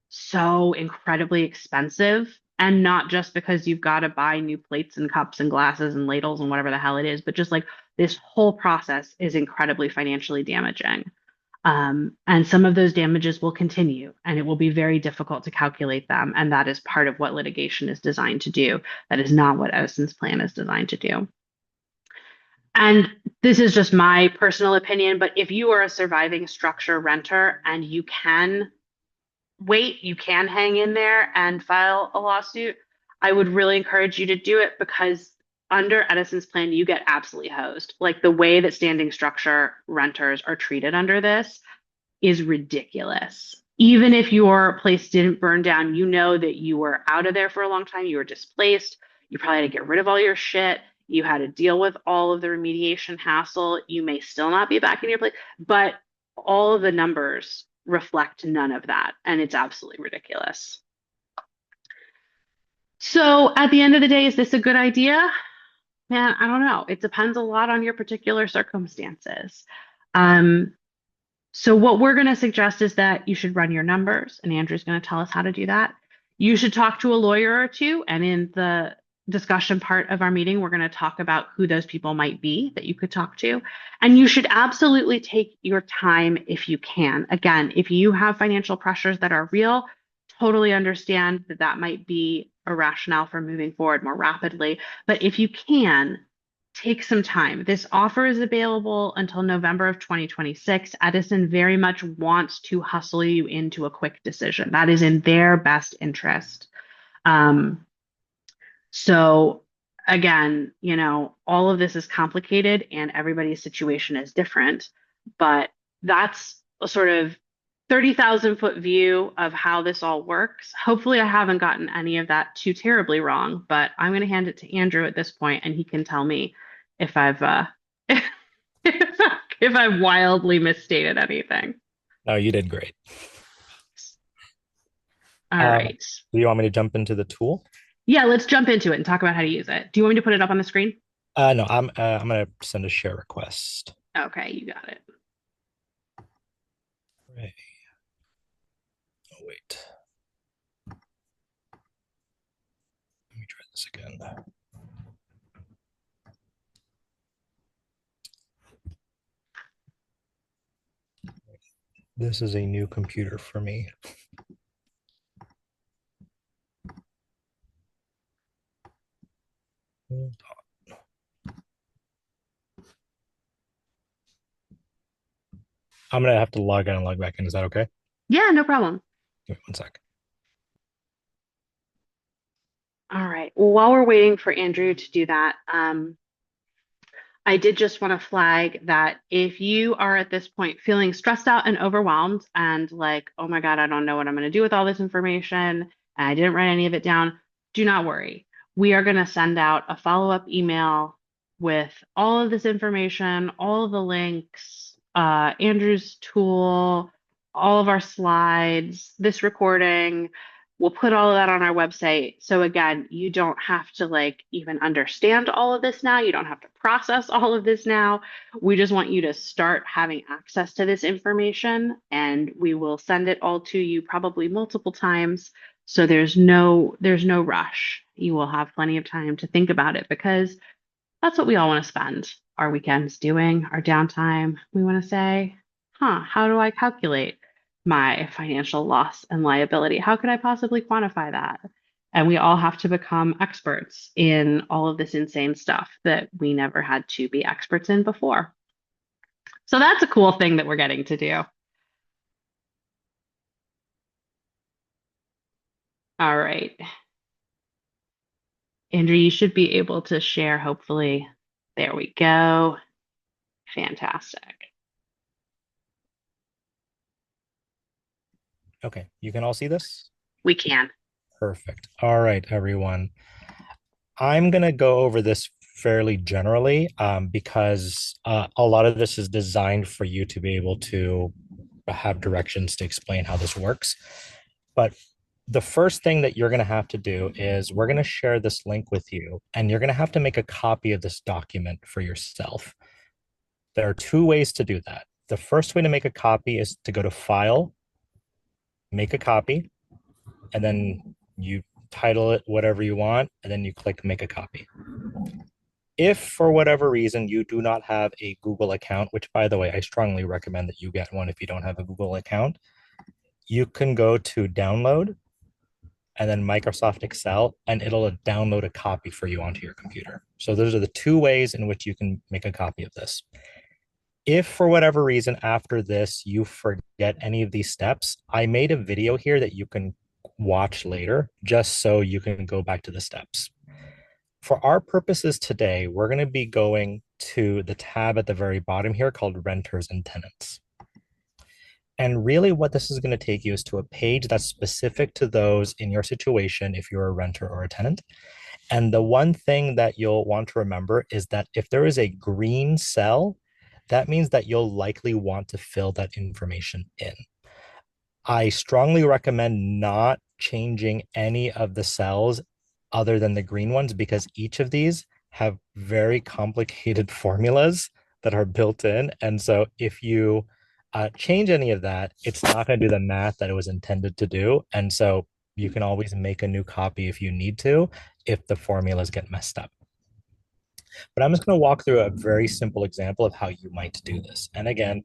S2: so incredibly expensive. And not just because you've got to buy new plates and cups and glasses and ladles and whatever the hell it is, but just like this whole process is incredibly financially damaging. And some of those damages will continue, and it will be very difficult to calculate them. And that is part of what litigation is designed to do. That is not what Edison's plan is designed to do. And this is just my personal opinion, but if you are a surviving structure renter and you can wait, you can hang in there and file a lawsuit, I would really encourage you to do it, because under Edison's plan, you get absolutely hosed. Like the way that standing structure renters are treated under this is ridiculous. Even if your place didn't burn down, you know that you were out of there for a long time, you were displaced, you probably had to get rid of all your shit, you had to deal with all of the remediation hassle, you may still not be back in your place, but all of the numbers reflect none of that, and it's absolutely ridiculous. So at the end of the day, is this a good idea? Man, I don't know. It depends a lot on your particular circumstances. Um, So what we're going to suggest is that you should run your numbers, and Andrew's going to tell us how to do that. You should talk to a lawyer or two, and in the discussion part of our meeting, we're going to talk about who those people might be that you could talk to. And you should absolutely take your time if you can. Again, if you have financial pressures that are real, totally understand that that might be a rationale for moving forward more rapidly. But if you can, take some time. This offer is available until November of 2026. Edison very much wants to hustle you into a quick decision. That is in their best interest. Um, so again, all of this is complicated and everybody's situation is different, but that's a sort of 30,000-foot view of how this all works. Hopefully, I haven't gotten any of that too terribly wrong, but I'm going to hand it to Andrew at this point, and he can tell me if I've if I've wildly misstated anything.
S4: No, you did great.
S2: All right.
S4: Do you want me to jump into the tool?
S2: Yeah, let's jump into it and talk about how to use it. Do you want me to put it up on the screen?
S4: No, I'm gonna send a share request.
S2: Okay, you got it.
S4: Right. Oh, wait. Let me try this again. This is a new computer for me. I'm gonna have to log out and log back in. Is that okay?
S2: Yeah, no problem.
S4: Give me one sec.
S2: All right. Well, while we're waiting for Andrew to do that, I did just want to flag that if you are at this point feeling stressed out and overwhelmed and like, oh my God, I don't know what I'm going to do with all this information, and I didn't write any of it down, do not worry. We are going to send out a follow-up email with all of this information, all of the links, Andrew's tool, all of our slides, this recording. We'll put all of that on our website. So again, you don't have to like even understand all of this now. You don't have to process all of this now. We just want you to start having access to this information, and we will send it all to you probably multiple times. So there's no rush. You will have plenty of time to think about it because that's what we all want to spend our weekends doing, our downtime. We want to say, how do I calculate my financial loss and liability? How could I possibly quantify that? And we all have to become experts in all of this insane stuff that we never had to be experts in before. So that's a cool thing that we're getting to do. All right. Andrew, you should be able to share, hopefully. There we go. Fantastic.
S4: Okay, you can all see this?
S2: We can.
S4: Perfect. All right, everyone. I'm gonna go over this fairly generally because a lot of this is designed for you to be able to have directions to explain how this works. But the first thing that you're going to have to do is we're going to share this link with you, and you're going to have to make a copy of this document for yourself. There are two ways to do that. The first way to make a copy is to go to File, Make a Copy, and then you title it whatever you want, and then you click Make a Copy. If for whatever reason you do not have a Google account, which by the way, I strongly recommend that you get one if you don't have a Google account, you can go to Download and then Microsoft Excel, and it'll download a copy for you onto your computer. So those are the two ways in which you can make a copy of this. If for whatever reason after this you forget any of these steps, I made a video here that you can watch later just so you can go back to the steps. For our purposes today, we're going to be going to the tab at the very bottom here called Renters and Tenants. And really what this is going to take you is to a page that's specific to those in your situation if you're a renter or a tenant. And the one thing that you'll want to remember is that if there is a green cell, that means that you'll likely want to fill that information in. I strongly recommend not changing any of the cells other than the green ones because each of these have very complicated formulas that are built in. And so if you change any of that, it's not going to do the math that it was intended to do. And so you can always make a new copy if you need to, if the formulas get messed up. But I'm just going to walk through a very simple example of how you might do this. And again,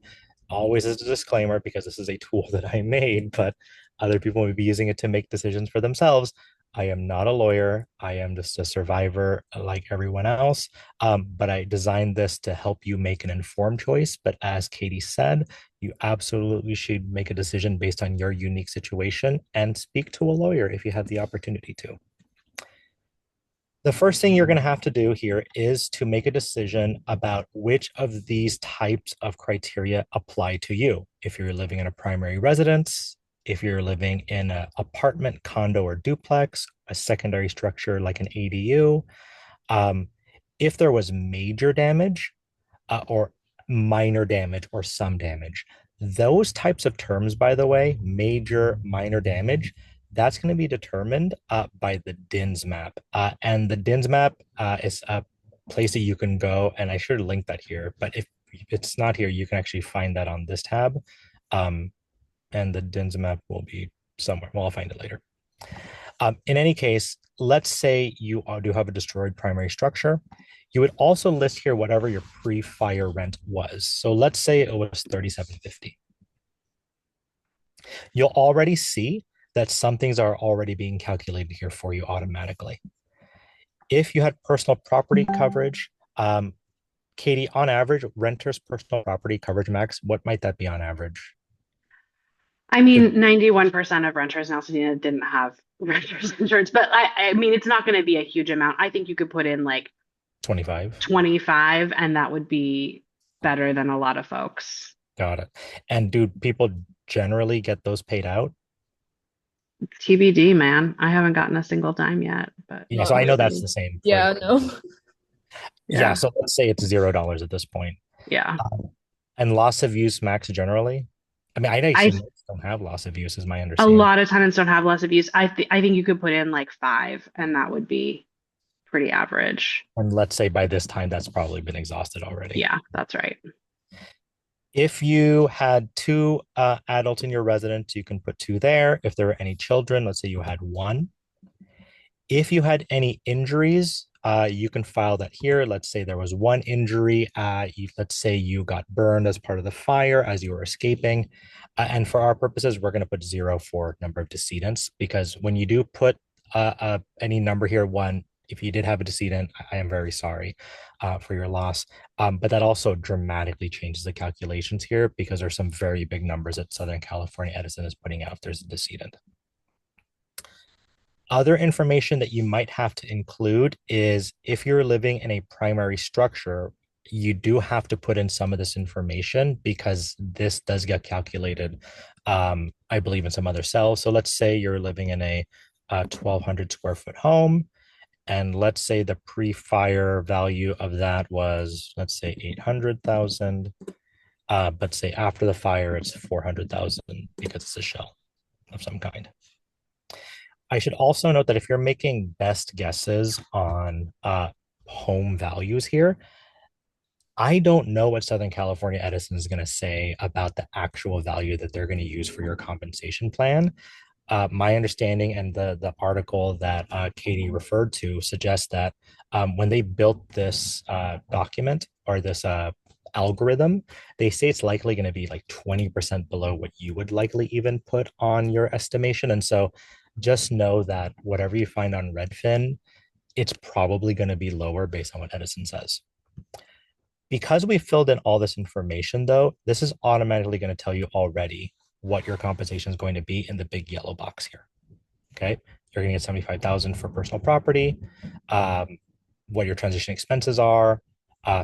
S4: always as a disclaimer, because this is a tool that I made, but other people may be using it to make decisions for themselves. I am not a lawyer. I am just a survivor like everyone else. But I designed this to help you make an informed choice. But as Katie said, you absolutely should make a decision based on your unique situation and speak to a lawyer if you have the opportunity to. The first thing you're going to have to do here is to make a decision about which of these types of criteria apply to you. If you're living in a primary residence, if you're living in an apartment, condo, or duplex, a secondary structure like an ADU, if there was major damage or minor damage or some damage. Those types of terms, by the way, major, minor damage, that's going to be determined by the DINS map. And the DINS map is a place that you can go, and I should link that here, but if it's not here, you can actually find that on this tab. And the DINS map will be somewhere. Well, I'll find it later. In any case, let's say you do have a destroyed primary structure. You would also list here whatever your pre-fire rent was. So let's say it was $37.50. You'll already see that some things are already being calculated here for you automatically. If you had personal property coverage, Katie, on average, renters' personal property coverage max, what might that be on average?
S2: I mean, 91% of renters in Altadena didn't have renters insurance, but I mean, it's not going to be a huge amount. I think you could put in like
S4: 25.
S2: 25, and that would be better than a lot of folks.
S4: Got it. And do people generally get those paid out?
S2: TBD, man. I haven't gotten a single dime yet, but
S4: Yeah, so I know that's the same.
S3: Yeah, no.
S4: Yeah, so let's say it's $0 at this point.
S2: Yeah.
S4: And loss of use max generally? I mean, I actually don't have loss of use, is my
S2: A
S4: understanding.
S2: lot of tenants don't have loss of use. I think you could put in like 5, and that would be pretty average.
S4: And let's say by this time, that's probably been exhausted already.
S2: Yeah, that's right.
S4: If you had 2 adults in your residence, you can put 2 there. If there were any children, let's say you had 1. If you had any injuries, you can file that here. Let's say there was 1 injury. Let's say you got burned as part of the fire as you were escaping. And for our purposes, we're going to put 0 for number of decedents, because when you do put any number here, 1, if you did have a decedent, I am very sorry for your loss. But that also dramatically changes the calculations here, because there's some very big numbers that Southern California Edison is putting out if there's a decedent. Other information that you might have to include is if you're living in a primary structure, you do have to put in some of this information, because this does get calculated, I believe, in some other cells. So let's say you're living in a 1,200 square foot home. And let's say the pre-fire value of that was, let's say 800,000. But say after the fire, it's 400,000 because it's a shell of some kind. I should also note that if you're making best guesses on home values here, I don't know what Southern California Edison is going to say about the actual value that they're going to use for your compensation plan. My understanding and the article that Katie referred to suggests that when they built this document or this algorithm, they say it's likely going to be like 20% below what you would likely even put on your estimation. And so just know that whatever you find on Redfin, it's probably going to be lower based on what Edison says. Because we filled in all this information, though, this is automatically going to tell you already what your compensation is going to be in the big yellow box here. Okay, you're going to get 75,000 for personal property, what your transition expenses are,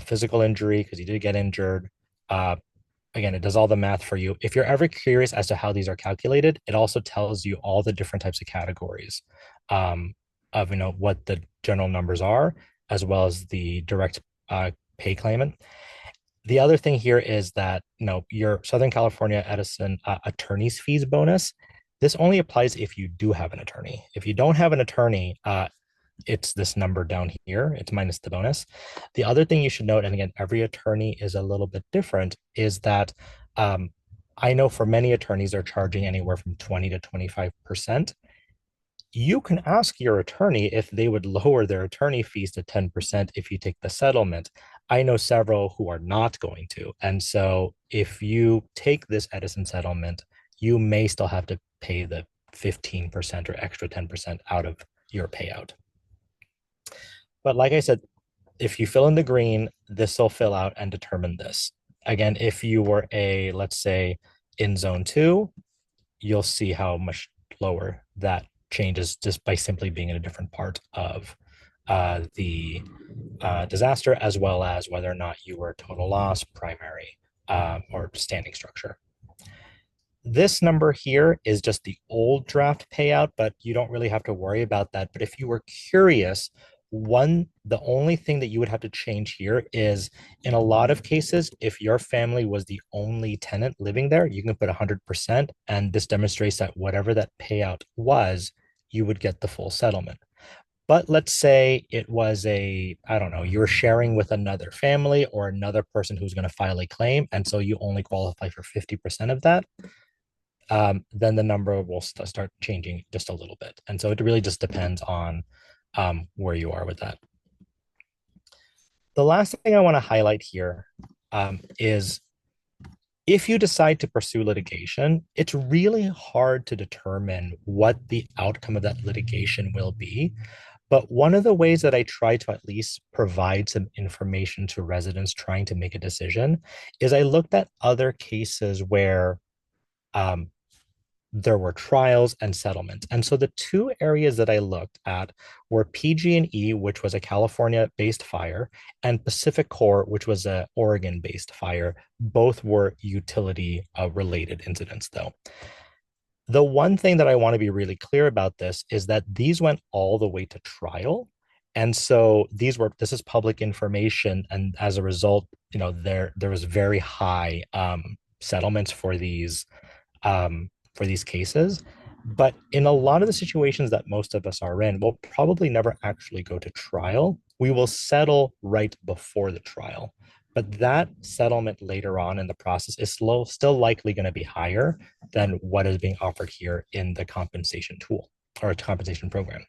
S4: physical injury because you did get injured. Again, it does all the math for you. If you're ever curious as to how these are calculated, it also tells you all the different types of categories of what the general numbers are, as well as the direct pay claimant. The other thing here is that your Southern California Edison attorney's fees bonus, this only applies if you do have an attorney. If you don't have an attorney, it's this number down here. It's minus the bonus. The other thing you should note, and again, every attorney is a little bit different, is that I know for many attorneys are charging anywhere from 20 to 25%. You can ask your attorney if they would lower their attorney fees to 10% if you take the settlement. I know several who are not going to. And so if you take this Edison settlement, you may still have to pay the 15% or extra 10% out of your payout. But like I said, if you fill in the green, this will fill out and determine this. Again, if you were let's say, in zone 2, you'll see how much lower that changes just by simply being in a different part of the disaster, as well as whether or not you were total loss, primary, or standing structure. This number here is just the old draft payout, but you don't really have to worry about that. But if you were curious, the only thing that you would have to change here is, in a lot of cases, if your family was the only tenant living there, you can put 100%, and this demonstrates that whatever that payout was, you would get the full settlement. But let's say it was I don't know, you're sharing with another family or another person who's going to file a claim, and so you only qualify for 50% of that. Then the number will start changing just a little bit. And so it really just depends on where you are with that. The last thing I want to highlight here is, if you decide to pursue litigation, it's really hard to determine what the outcome of that litigation will be. But one of the ways that I try to at least provide some information to residents trying to make a decision is I looked at other cases where there were trials and settlements. And so the two areas that I looked at were PG&E, which was a California-based fire, and Pacific Core, which was an Oregon-based fire. Both were utility-related incidents, though. The one thing that I want to be really clear about this is that these went all the way to trial. And so this is public information. And as a result, there was very high settlements for these cases. But in a lot of the situations that most of us are in, we'll probably never actually go to trial. We will settle right before the trial. But that settlement later on in the process is still likely going to be higher than what is being offered here in the compensation tool or compensation program.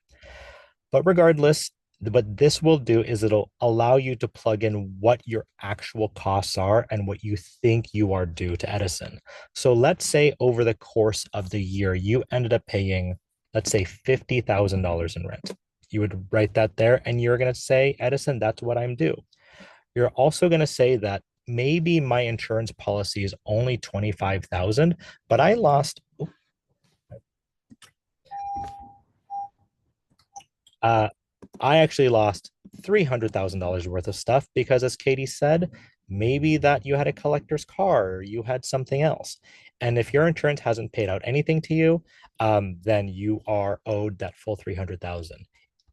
S4: But regardless, what this will do is it'll allow you to plug in what your actual costs are and what you think you are due to Edison. So let's say over the course of the year, you ended up paying, let's say, $50,000 in rent. You would write that there and you're going to say, Edison, that's what I'm due. You're also going to say that maybe my insurance policy is only $25,000, but I lost. I actually lost $300,000 worth of stuff because, as Katie said, maybe that you had a collector's car or you had something else. And if your insurance hasn't paid out anything to you, then you are owed that full $300,000.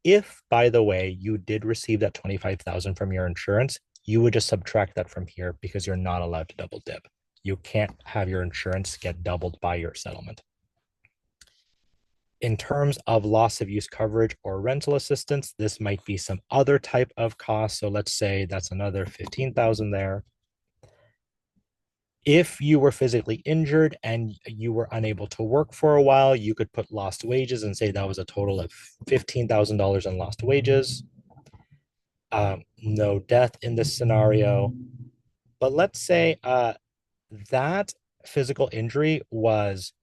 S4: If, by the way, you did receive that $25,000 from your insurance, you would just subtract that from here because you're not allowed to double dip. You can't have your insurance get doubled by your settlement. In terms of loss of use coverage or rental assistance, this might be some other type of cost. So let's say that's another $15,000 there. If you were physically injured and you were unable to work for a while, you could put lost wages and say that was a total of $15,000 in lost wages. No death in this scenario. But let's say that physical injury was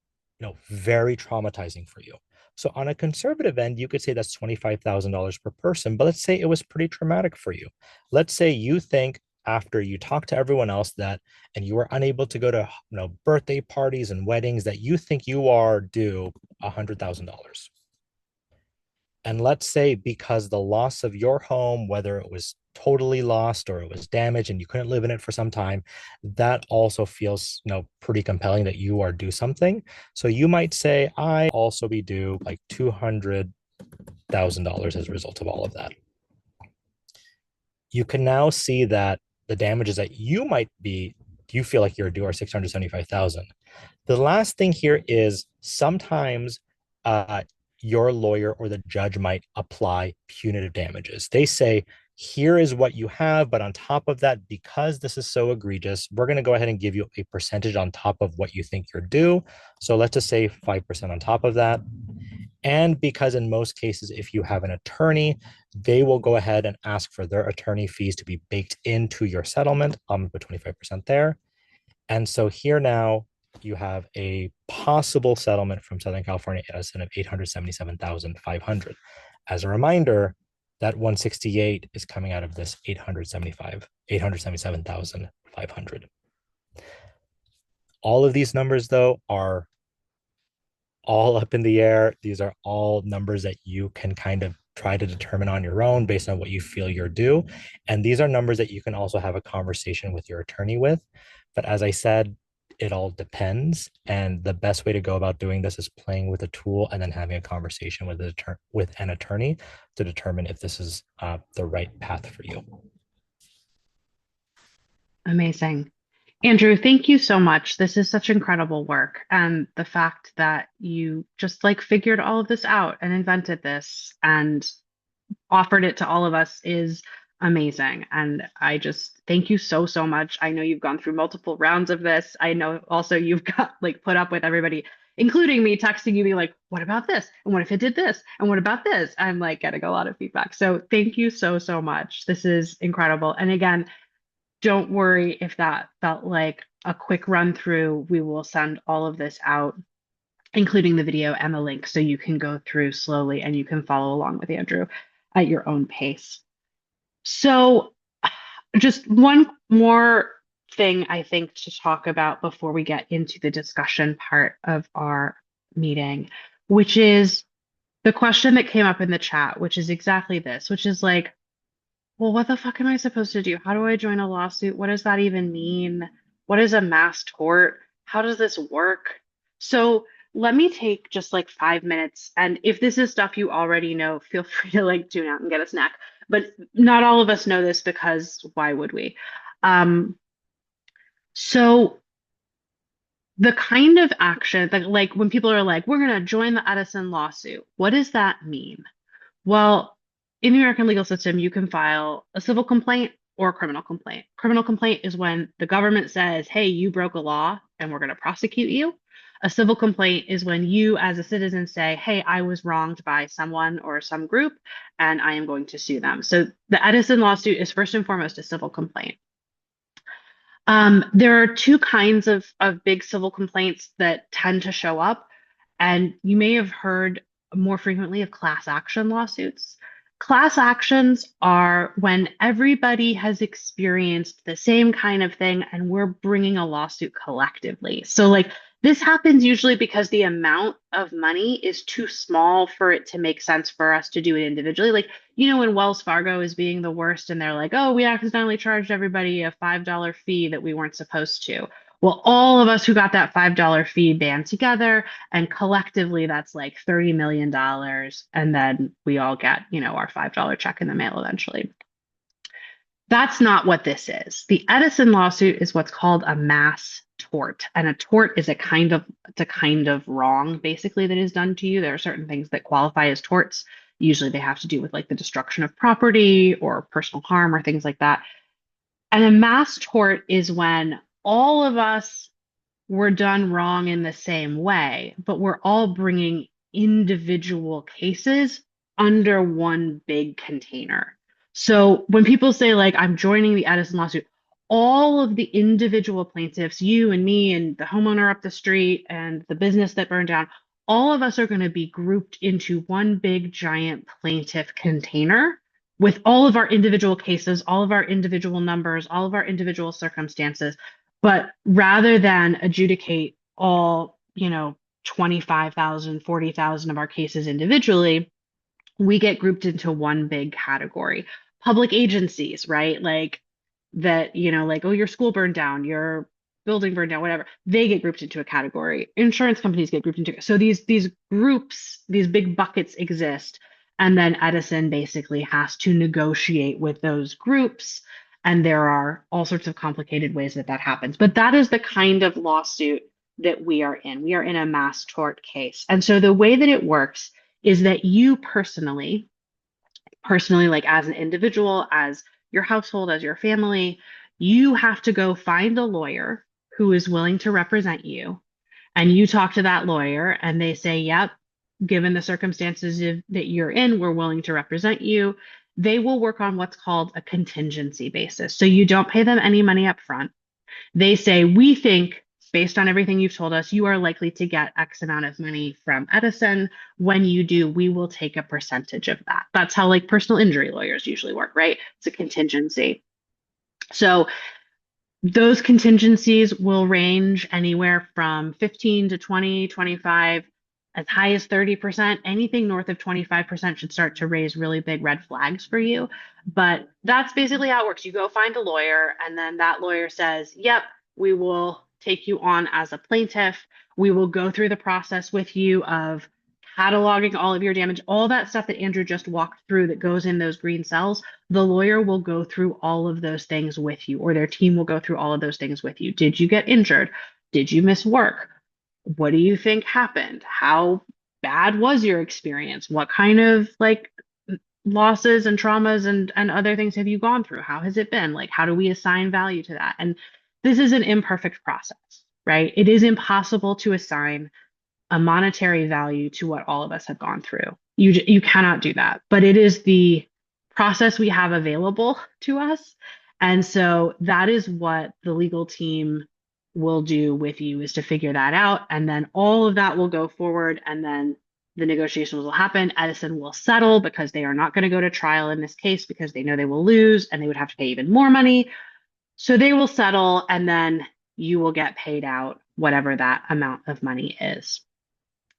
S4: very traumatizing for you. So on a conservative end, you could say that's $25,000 per person, but let's say it was pretty traumatic for you. Let's say you think after you talk to everyone else and you were unable to go to birthday parties and weddings, that you think you are due $100,000. And let's say because the loss of your home, whether it was totally lost or it was damaged and you couldn't live in it for some time, that also feels pretty compelling that you are due something. So you might say, I also be due like $200,000 as a result of all of that. You can now see that the damages that you feel like you're due are $675,000. The last thing here is sometimes your lawyer or the judge might apply punitive damages. They say, here is what you have, but on top of that, because this is so egregious, we're going to go ahead and give you a percentage on top of what you think you're due. So let's just say 5% on top of that. And because in most cases, if you have an attorney, they will go ahead and ask for their attorney fees to be baked into your settlement, but 25% there. And so here now you have a possible settlement from Southern California Edison of 877,500. As a reminder, that 168 is coming out of this 877,500. All of these numbers, though, are all up in the air. These are all numbers that you can kind of try to determine on your own based on what you feel you're due. And these are numbers that you can also have a conversation with your attorney with. But as I said, it all depends. And the best way to go about doing this is playing with a tool and then having a conversation with an attorney to determine if this is the right path for you.
S2: Amazing. Andrew, thank you so much. This is such incredible work. And the fact that you just like figured all of this out and invented this and offered it to all of us is amazing. And I just thank you so, so much. I know you've gone through multiple rounds of this. I know also you've got like put up with everybody, including me texting you, be like, what about this? And what if it did this? And what about this? I'm like getting a lot of feedback. So thank you so, so much. This is incredible. And again, don't worry if that felt like a quick run through. We will send all of this out, including the video and the link, so you can go through slowly and you can follow along with Andrew at your own pace. So just one more thing I think to talk about before we get into the discussion part of our meeting, which is the question that came up in the chat, which is exactly this, which is like, well, what the fuck am I supposed to do? How do I join a lawsuit? What does that even mean? What is a mass tort? How does this work? So let me take just like 5 minutes. And if this is stuff you already know, feel free to like tune out and get a snack. But not all of us know this because why would we? So the kind of action that like when people are like, we're going to join the Edison lawsuit, what does that mean? Well, in the American legal system, you can file a civil complaint or a criminal complaint. Criminal complaint is when the government says, hey, you broke a law and we're going to prosecute you. A civil complaint is when you as a citizen say, hey, I was wronged by someone or some group and I am going to sue them. So the Edison lawsuit is first and foremost a civil complaint. There are two kinds of big civil complaints that tend to show up, and you may have heard more frequently of class action lawsuits. Class actions are when everybody has experienced the same kind of thing and we're bringing a lawsuit collectively. So like this happens usually because the amount of money is too small for it to make sense for us to do it individually. Like, you know, when Wells Fargo is being the worst and they're like, oh, we accidentally charged everybody a $5 fee that we weren't supposed to. Well, all of us who got that $5 fee band together, and collectively that's like $30 million. And then we all get, you know, our $5 check in the mail eventually. That's not what this is. The Edison lawsuit is what's called a mass tort. And a tort is a kind of wrong, basically, that is done to you. There are certain things that qualify as torts. Usually they have to do with like the destruction of property or personal harm or things like that. And a mass tort is when all of us were done wrong in the same way, but we're all bringing individual cases under one big container. So when people say like, I'm joining the Edison lawsuit, all of the individual plaintiffs, you and me and the homeowner up the street and the business that burned down, all of us are going to be grouped into one big giant plaintiff container with all of our individual cases, all of our individual numbers, all of our individual circumstances. But rather than adjudicate all, you know, 25,000, 40,000 of our cases individually, we get grouped into one big category. Public agencies, right? Like that, you know, like, oh, your school burned down, your building burned down, whatever. They get grouped into a category. Insurance companies get grouped into. So these groups, these big buckets exist. And then Edison basically has to negotiate with those groups. And there are all sorts of complicated ways that that happens. But that is the kind of lawsuit that we are in. We are in a mass tort case. And so the way that it works is that you personally, like as an individual, as your household, as your family, you have to go find a lawyer who is willing to represent you. And you talk to that lawyer and they say, yep, given the circumstances that you're in, we're willing to represent you. They will work on what's called a contingency basis. So you don't pay them any money up front. They say, we think, based on everything you've told us, you are likely to get X amount of money from Edison. When you do, we will take a percentage of that. That's how like personal injury lawyers usually work, right? It's a contingency. So those contingencies will range anywhere from 15 to 20, 25, as high as 30%. Anything north of 25% should start to raise really big red flags for you. But that's basically how it works. You go find a lawyer, and then that lawyer says, yep, we will take you on as a plaintiff. We will go through the process with you of cataloging all of your damage, all that stuff that Andrew just walked through that goes in those green cells. The lawyer will go through all of those things with you, or their team will go through all of those things with you. Did you get injured? Did you miss work? What do you think happened? How bad was your experience? What kind of like losses and traumas and other things have you gone through? How has it been? Like, how do we assign value to that? And this is an imperfect process, right? It is impossible to assign a monetary value to what all of us have gone through. You cannot do that, but it is the process we have available to us. And so that is what the legal team will do with you, is to figure that out. And then all of that will go forward, and then the negotiations will happen. Edison will settle because they are not going to go to trial in this case because they know they will lose and they would have to pay even more money. So they will settle, and then you will get paid out whatever that amount of money is.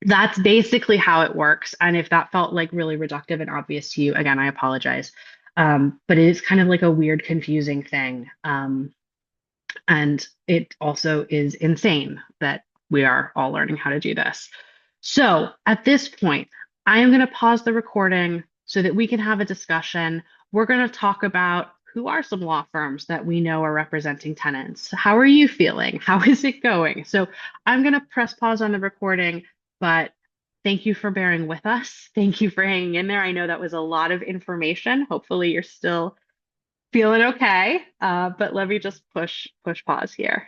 S2: That's basically how it works. And if that felt like really reductive and obvious to you, again, I apologize. But it is kind of like a weird, confusing thing. And it also is insane that we are all learning how to do this. So at this point, I am going to pause the recording so that we can have a discussion. We're going to talk about who are some law firms that we know are representing tenants. How are you feeling? How is it going? So I'm going to press pause on the recording, but thank you for bearing with us. Thank you for hanging in there. I know that was a lot of information. Hopefully you're still feeling okay. But let me just push pause here.